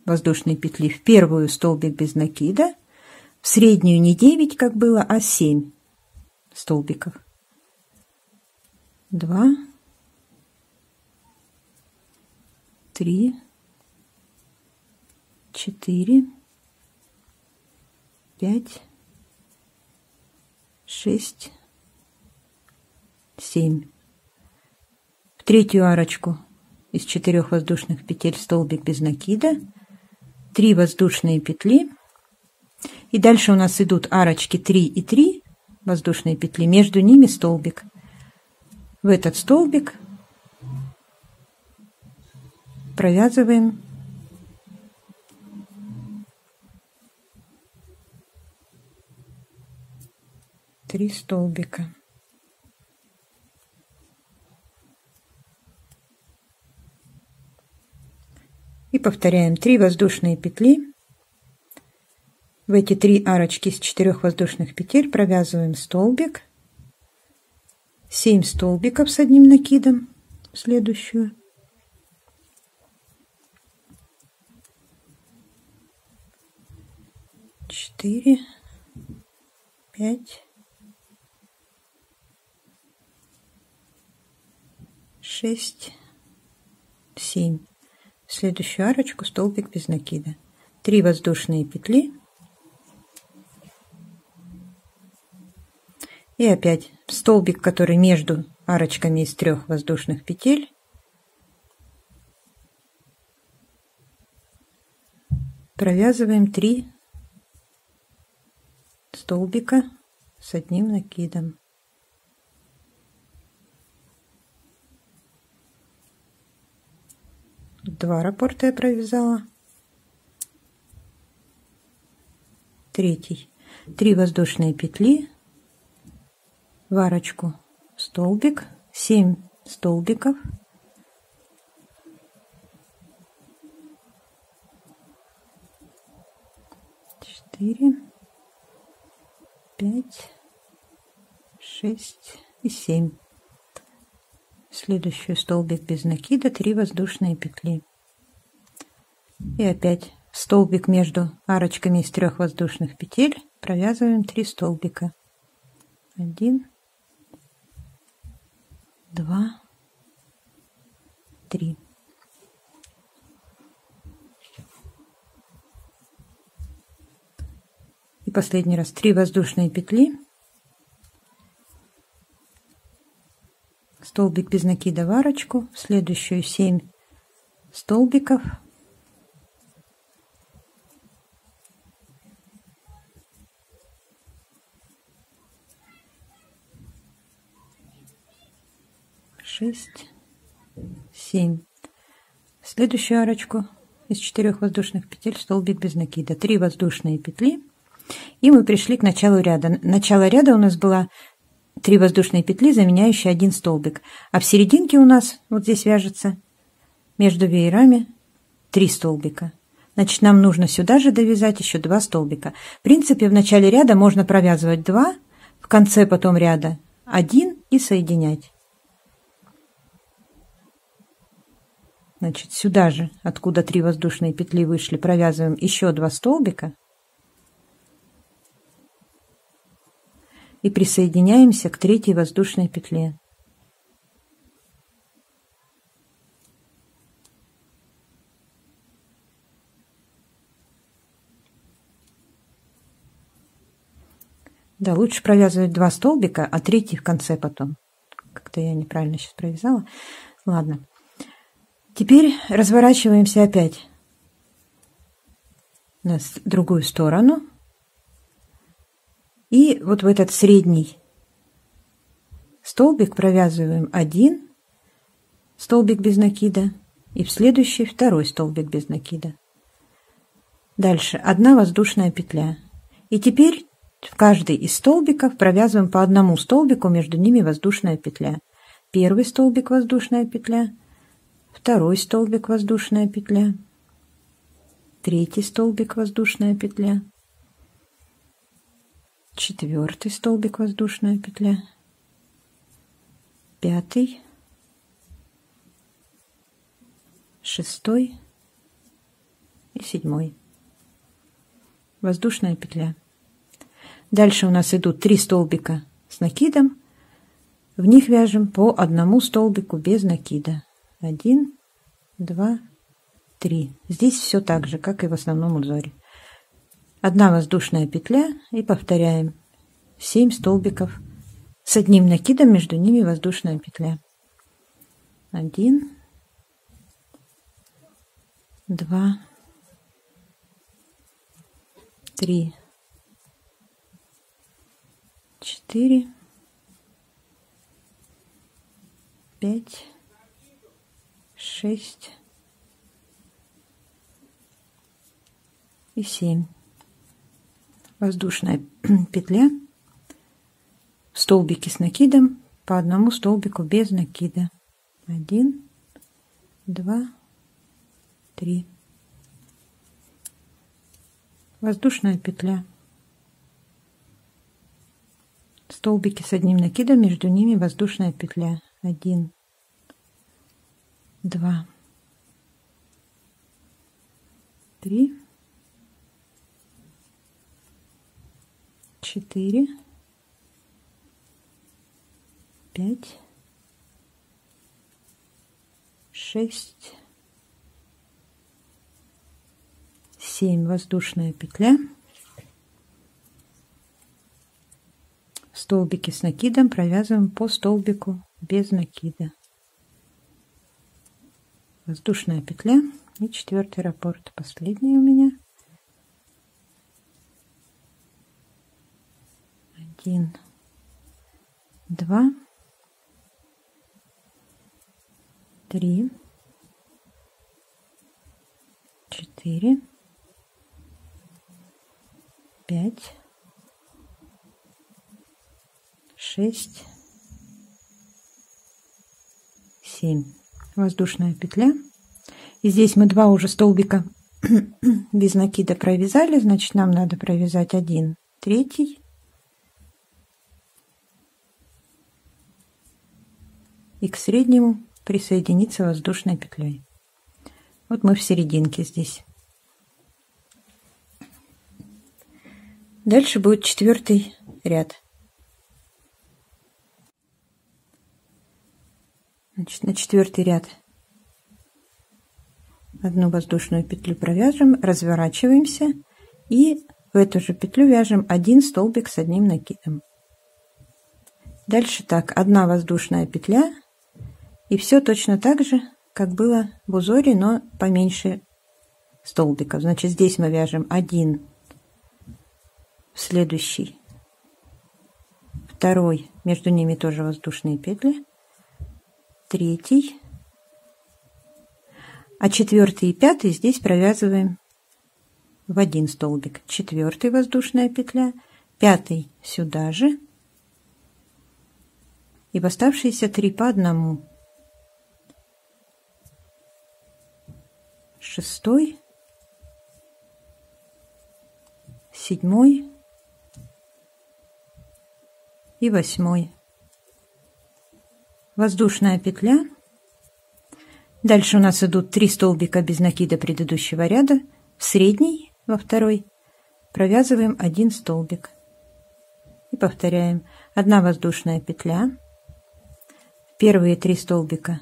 воздушные петли, в первую столбик без накида, в среднюю не 9, как было, а 7 столбиков. 2, 3, 4, 5, 6, 7. В третью арочку из 4 воздушных петель столбик без накида, 3 воздушные петли, и дальше у нас идут арочки 3 и 3 воздушные петли, между ними столбик. В этот столбик провязываем 3 столбика. И повторяем 3 воздушные петли. В эти 3 арочки из 4 воздушных петель провязываем столбик, 7 столбиков с одним накидом в следующую, 4, 5, 6, 7. В следующую арочку столбик без накида. 3 воздушные петли. И опять столбик, который между арочками из 3 воздушных петель, провязываем 3 столбика с одним накидом. Два раппорта я провязала. Третий. 3 воздушные петли в арочку столбик, 7 столбиков, четыре, 5, 6 и 7. В следующую столбик без накида, 3 воздушные петли. И опять столбик между арочками из 3 воздушных петель провязываем 3 столбика. 1, 2, 3. И последний раз 3 воздушные петли, столбик без накида в арочку, в следующую 7 столбиков, шесть, 7. В следующую арочку из 4 воздушных петель столбик без накида, 3 воздушные петли, и мы пришли к началу ряда. Начало ряда у нас было 3 воздушные петли, заменяющие 1 столбик, а в серединке у нас вот здесь вяжется между веерами 3 столбика. Значит, нам нужно сюда же довязать еще 2 столбика. В принципе, в начале ряда можно провязывать 2, в конце потом ряда 1 и соединять. Значит, сюда же, откуда 3 воздушные петли вышли, провязываем еще 2 столбика и присоединяемся к 3 воздушной петле. Да, лучше провязывать 2 столбика, а 3 в конце потом. Как-то я неправильно сейчас провязала. Ладно. Теперь разворачиваемся опять на другую сторону. И вот в этот средний столбик провязываем 1 столбик без накида и в следующий 2 столбик без накида. Дальше 1 воздушная петля. И теперь в каждый из столбиков провязываем по 1 столбику, между ними воздушная петля. 1 столбик воздушная петля, 2 столбик воздушная петля, 3 столбик воздушная петля, 4 столбик воздушная петля, 5, 6 и 7 воздушная петля. Дальше у нас идут 3 столбика с накидом, в них вяжем по 1 столбику без накида. 1, 2, 3. Здесь все так же, как и в основном узоре. 1 воздушная петля и повторяем 7 столбиков с одним накидом, между ними воздушная петля. 1, 2, 3, 4, 5, 6 и 7. Воздушная петля столбики с накидом, по одному столбику без накида. 1, 2, 3. Воздушная петля. Столбики с одним накидом, между ними воздушная петля. 1, 2, 3, 4, 5, 6, 7. Воздушная петля. Столбики с накидом провязываем по столбику без накида. Воздушная петля и 4-й раппорт. Последний у меня. 1, 2, 3, 4, 5, 6, 7. Воздушная петля. И здесь мы 2 уже столбика без накида провязали, значит нам надо провязать 1 третий и к среднему присоединиться воздушной петлей. Вот мы в серединке здесь. Дальше будет 4-й ряд. Значит, на 4-й ряд одну воздушную петлю провяжем, разворачиваемся и в эту же петлю вяжем 1 столбик с одним накидом. Дальше так, 1 воздушная петля и все точно так же, как было в узоре, но поменьше столбиков. Значит, здесь мы вяжем 1 в следующий, 2, между ними тоже воздушные петли, 3, а 4 и 5 здесь провязываем в 1 столбик. 4 воздушная петля, 5 сюда же и в оставшиеся 3 по одному. 6, 7 и 8. Воздушная петля. Дальше у нас идут 3 столбика без накида предыдущего ряда. В средний, во 2 провязываем 1 столбик. И повторяем. 1 воздушная петля. Первые 3 столбика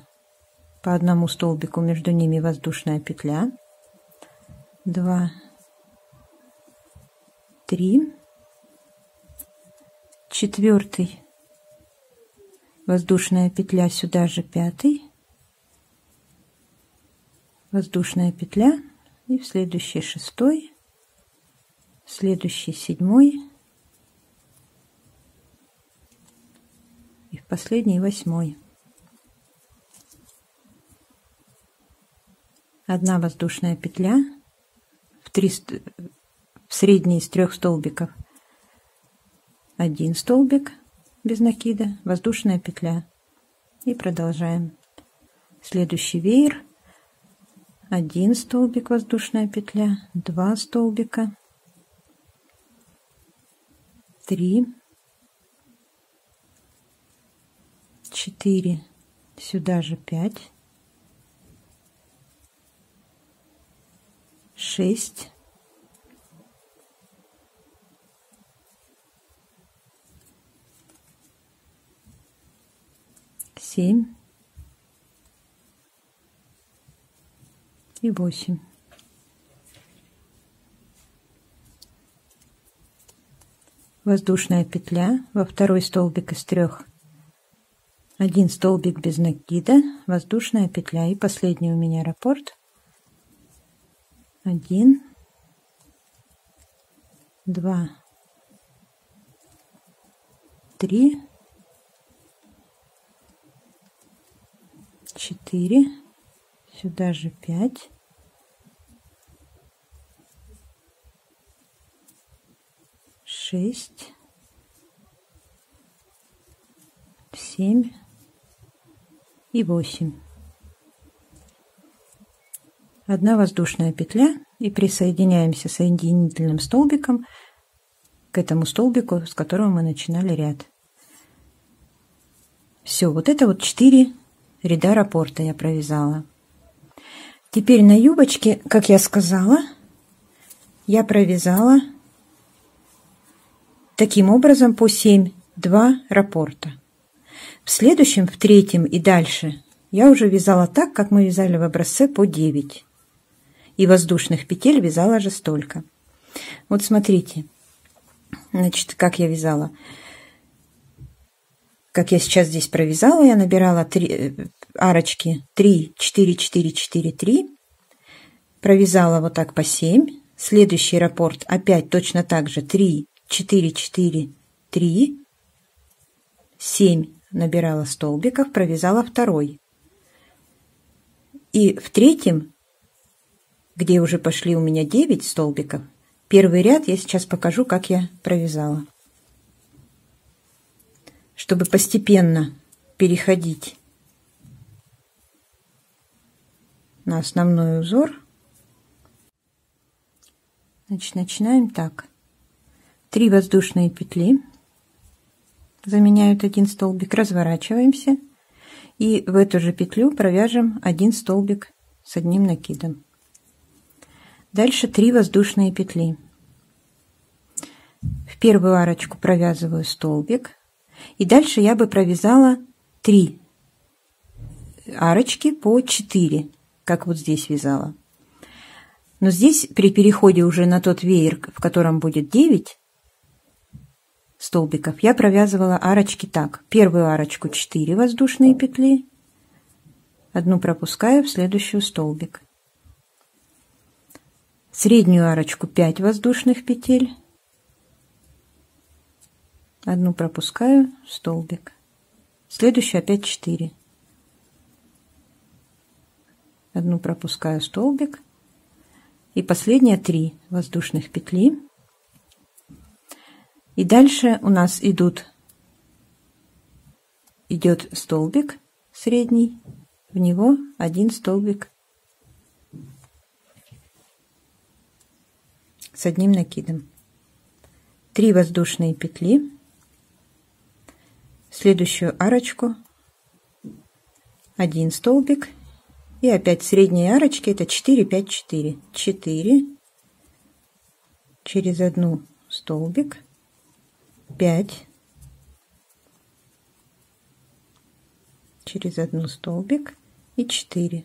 по одному столбику, между ними воздушная петля. 2, 3. 4 воздушная петля, сюда же 5, воздушная петля и в следующий 6, в следующий 7 и в последний 8. 1 воздушная петля в средний из 3 столбиков 1 столбик без накида, воздушная петля. И продолжаем. Следующий веер. 1 столбик, воздушная петля, 2 столбика, 3, 4, сюда же 5, 6, 7 и 8. Воздушная петля во 2 столбик из 3, 1 столбик без накида, воздушная петля и последний у меня раппорт. 1, 2, 3, 4, сюда же 5, 6, 7 и 8. Одна воздушная петля, и присоединяемся соединительным столбиком к этому столбику, с которого мы начинали ряд. Все, вот это вот 4 ряда раппорта я провязала. Теперь на юбочке, как я сказала, я провязала таким образом по 7, 2 раппорта. В следующем, в третьем и дальше я уже вязала так, как мы вязали в образце, по 9. И воздушных петель вязала же столько. Вот смотрите, значит, как я вязала. Как я сейчас здесь провязала, я набирала 3 арочки 3, 4, 4, 4, 3. Провязала вот так по 7. Следующий раппорт опять точно так же 3, 4, 4, 3. 7 набирала столбиков, провязала второй. И в третьем, где уже пошли у меня 9 столбиков, первый ряд я сейчас покажу, как я провязала. Чтобы постепенно переходить на основной узор. Значит, начинаем так. 3 воздушные петли заменяют 1 столбик, разворачиваемся и в эту же петлю провяжем 1 столбик с одним накидом. Дальше 3 воздушные петли. В первую арочку провязываю столбик. И дальше я бы провязала 3 арочки по 4, как вот здесь вязала. Но здесь при переходе уже на тот веер, в котором будет 9 столбиков, я провязывала арочки так. Первую арочку 4 воздушные петли, одну пропускаю, в следующую столбик. Среднюю арочку 5 воздушных петель, одну пропускаю, столбик. Следующую опять 4. Одну пропускаю, столбик. И последние 3 воздушных петли. И дальше у нас идет столбик средний, в него 1 столбик с одним накидом. 3 воздушные петли. Следующую арочку 1 столбик. И опять средние арочки это 4, 5, 4. 4. Через одну столбик. 5. Через одну столбик. И 4.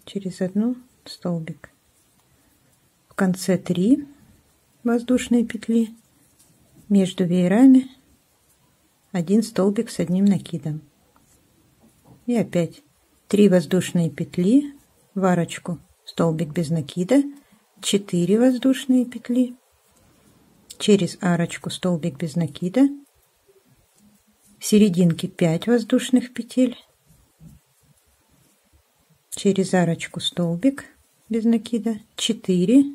Через одну столбик. В конце 3 воздушные петли. Между веерами 1 столбик с одним накидом. И опять 3 воздушные петли в арочку, столбик без накида, 4 воздушные петли, через арочку столбик без накида, в серединке 5 воздушных петель, через арочку столбик без накида, 4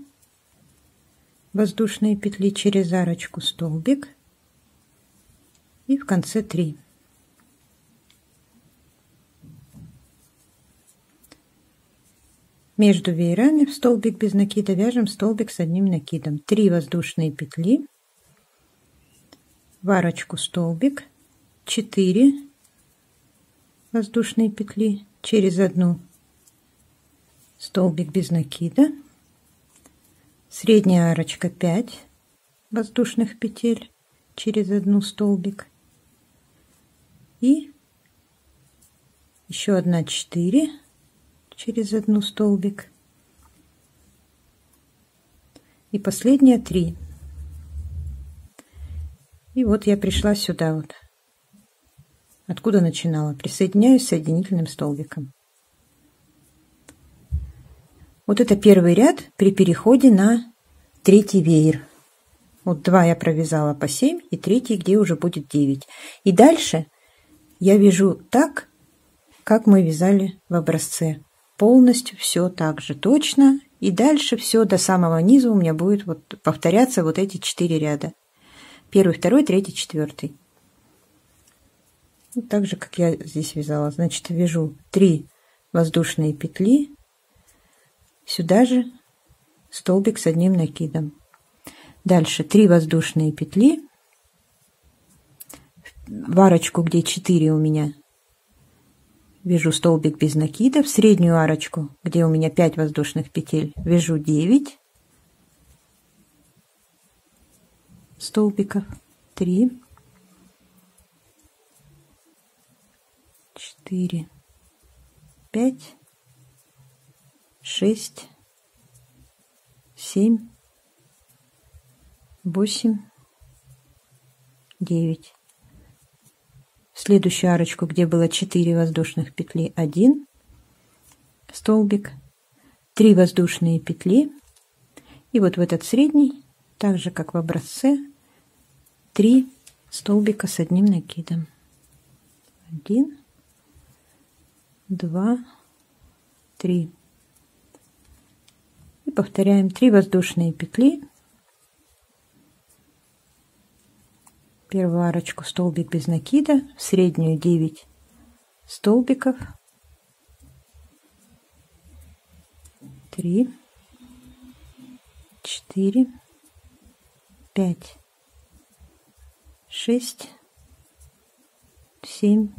воздушные петли, через арочку столбик и в конце 3. Между веерами в столбик без накида вяжем столбик с одним накидом. 3 воздушные петли, в арочку столбик, 4 воздушные петли, через одну столбик без накида, средняя арочка 5 воздушных петель, через одну столбик и еще одна 4 через одну столбик и последние 3. И вот я пришла сюда вот, откуда начинала, присоединяюсь соединительным столбиком. Вот это первый ряд при переходе на третий веер. Вот 2 я провязала по 7 и третий, где уже будет 9. И дальше я вяжу так, как мы вязали в образце. Полностью все так же точно. И дальше все до самого низа у меня будет вот повторяться вот эти 4 ряда. 1, 2, 3, 4. Вот так же, как я здесь вязала. Значит, вяжу 3 воздушные петли. Сюда же столбик с одним накидом. Дальше 3 воздушные петли. В арочку, где 4 у меня, вяжу столбик без накида. В среднюю арочку, где у меня 5 воздушных петель, вяжу 9 столбиков. 3, 4, 5, 6, 7, 8, 9. В следующую арочку, где было 4 воздушных петли, 1 столбик, 3 воздушные петли. И вот в этот средний, так же как в образце, 3 столбика с одним накидом. 1, 2, 3. И повторяем 3 воздушные петли. Первую арочку столбик без накида, в среднюю 9 столбиков. 3, 4, 5, 6, 7,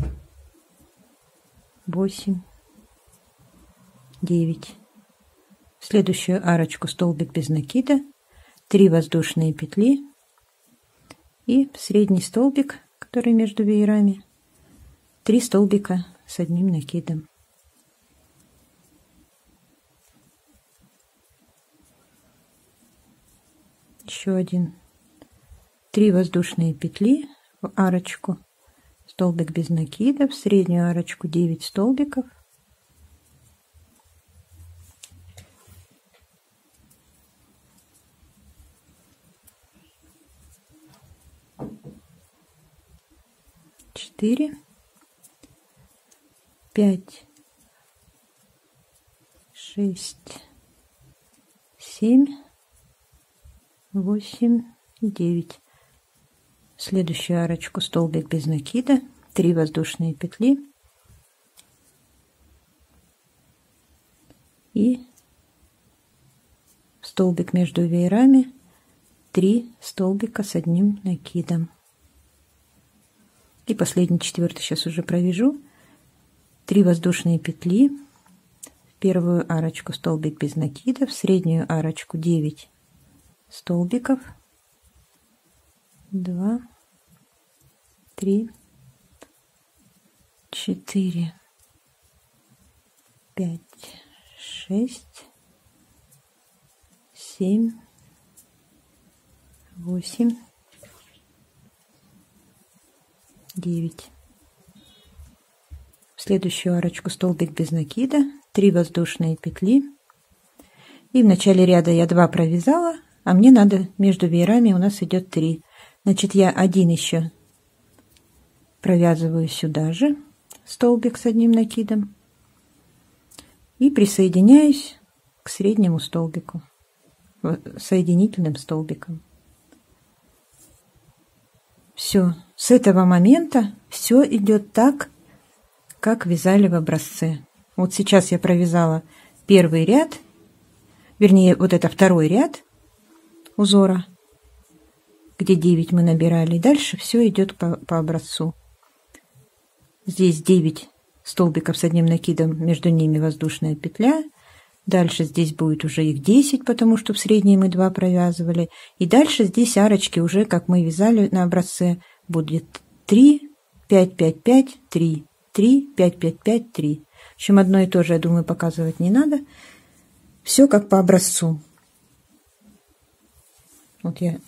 8, 9. В следующую арочку столбик без накида, 3 воздушные петли и средний столбик, который между веерами, 3 столбика с одним накидом. Еще один. 3 воздушные петли в арочку, столбик без накида, в среднюю арочку 9 столбиков. Четыре, 5, 6, 7, 8 и 9. В следующую арочку столбик без накида, 3 воздушные петли и столбик между веерами, 3 столбика с одним накидом. И последний, 4-й, сейчас уже провяжу. 3 воздушные петли, в первую арочку столбик без накида, в среднюю арочку 9 столбиков. 2, 3, 4, 5, 6, 7, 8, 9. В следующую арочку столбик без накида, 3 воздушные петли. И в начале ряда я 2 провязала, а мне надо между веерами у нас идет 3. Значит, я 1 еще провязываю сюда же, столбик с одним накидом, и присоединяюсь к среднему столбику, соединительным столбиком. Все, с этого момента все идет так, как вязали в образце. Вот сейчас я провязала первый ряд, вернее, вот это второй ряд узора, где 9 мы набирали. И дальше все идет по образцу. Здесь 9 столбиков с одним накидом, между ними воздушная петля. Дальше здесь будет уже их 10, потому что в средней мы 2 провязывали. И дальше здесь арочки уже, как мы вязали на образце, будет 3, 5, 5, 5, 3, 3, 5, 5, 5, 3. В общем, одно и то же, я думаю, показывать не надо. Все как по образцу. Вот я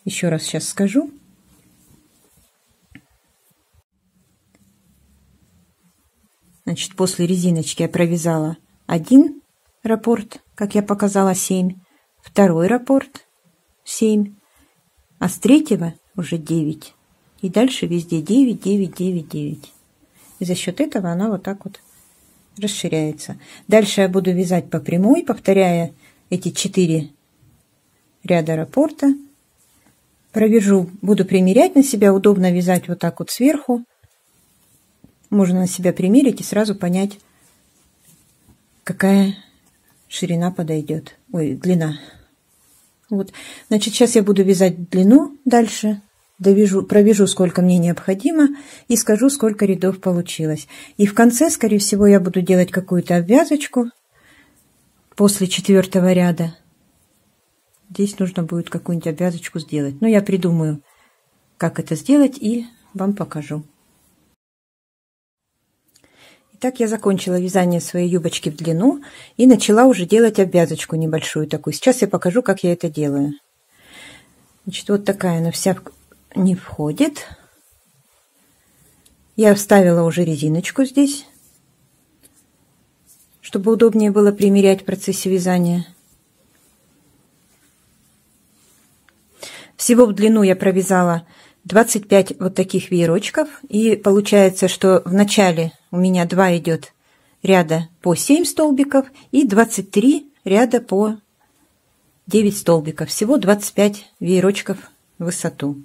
еще раз сейчас скажу. Значит, после резиночки я провязала 1 раппорт, как я показала, 7, второй раппорт 7, а с третьего уже 9. И дальше везде 9, 9, 9, 9. И за счет этого она вот так вот расширяется. Дальше я буду вязать по прямой, повторяя эти 4 ряда раппорта. Провяжу, буду примерять на себя, удобно вязать вот так вот сверху, можно на себя примерить и сразу понять, какая ширина подойдет. Ой, длина. Вот. Значит, сейчас я буду вязать длину дальше. Провяжу, сколько мне необходимо, и скажу, сколько рядов получилось. И в конце, скорее всего, я буду делать какую-то обвязочку после 4-го ряда. Здесь нужно будет какую-нибудь обвязочку сделать. Но я придумаю, как это сделать, и вам покажу. Итак, я закончила вязание своей юбочки в длину и начала уже делать обвязочку небольшую такую. Сейчас я покажу, как я это делаю. Значит, вот такая она вся не входит. Я вставила уже резиночку здесь, чтобы удобнее было примерять в процессе вязания. Всего в длину я провязала 25 вот таких веерочков. И получается, что в начале у меня 2 идет ряда по 7 столбиков и 23 ряда по 9 столбиков. Всего 25 веерочков в высоту.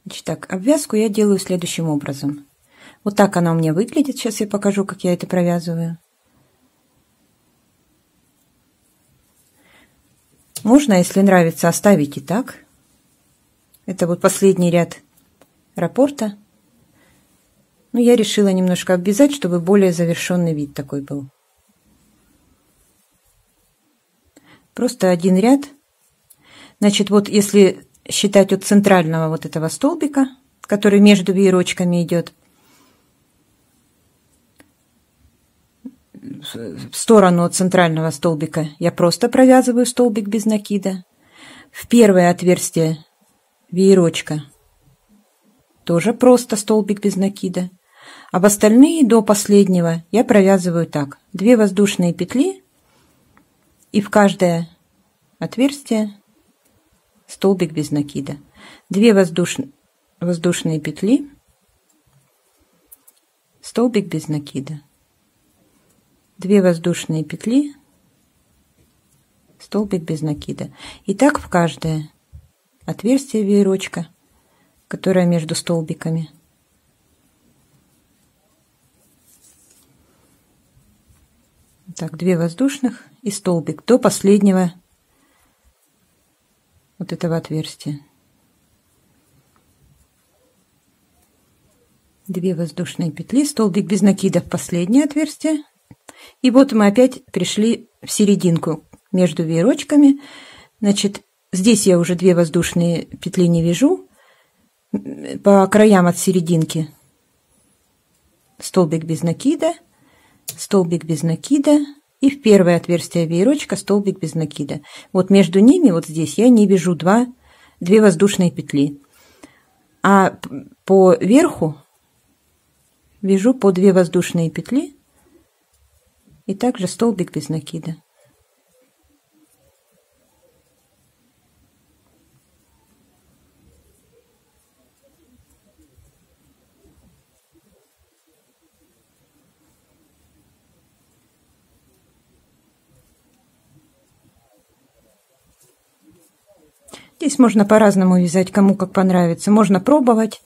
Значит, так, обвязку я делаю следующим образом. Вот так она у меня выглядит. Сейчас я покажу, как я это провязываю. Можно, если нравится, оставить и так. Это вот последний ряд раппорта. Но я решила немножко обвязать, чтобы более завершенный вид такой был. Просто один ряд. Значит, вот если считать от центрального вот этого столбика, который между веерочками идет, в сторону от центрального столбика я просто провязываю столбик без накида. В первое отверстие веерочка тоже просто столбик без накида. А в остальные до последнего я провязываю так: 2 воздушные петли, и в каждое отверстие столбик без накида. 2 воздушные петли, столбик без накида. 2 воздушные петли, столбик без накида. И так в каждое отверстие веерочка, которое между столбиками. Так, 2 воздушных и столбик до последнего вот этого отверстия. 2 воздушные петли, столбик без накида в последнее отверстие. И вот мы опять пришли в серединку между веерочками. Значит, здесь я уже 2 воздушные петли не вяжу. По краям от серединки столбик без накида, столбик без накида. И в первое отверстие веерочка столбик без накида. Вот между ними, вот здесь, я не вяжу 2 воздушные петли. А по верху вяжу по 2 воздушные петли. И также столбик без накида. Здесь можно по-разному вязать, кому как понравится. Можно пробовать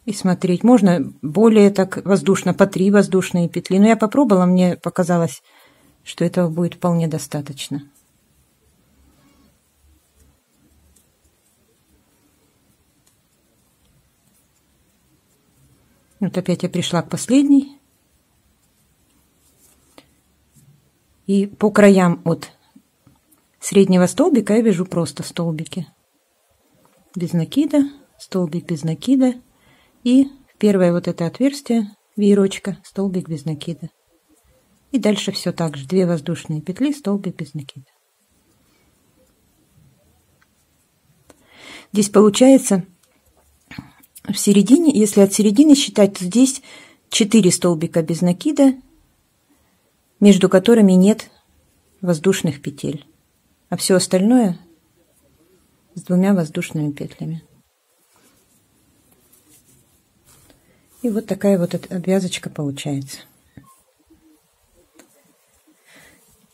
и смотреть. Можно более так воздушно, по 3 воздушные петли. Но я попробовала, мне показалось, что этого будет вполне достаточно. Вот опять я пришла к последней. И по краям от среднего столбика я вяжу просто столбики без накида, столбик без накида. И в первое вот это отверстие веерочка столбик без накида. И дальше все так же: 2 воздушные петли, столбик без накида. Здесь получается в середине, если от середины считать, то здесь 4 столбика без накида, между которыми нет воздушных петель, а все остальное с 2 воздушными петлями. И вот такая вот обвязочка получается.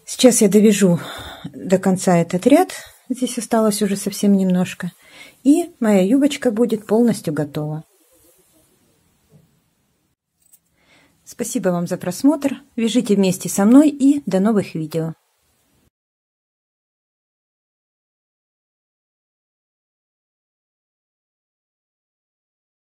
Сейчас я довяжу до конца этот ряд Здесь осталось уже совсем немножко. И моя юбочка будет полностью готова. Спасибо вам за просмотр. Вяжите вместе со мной и до новых видео.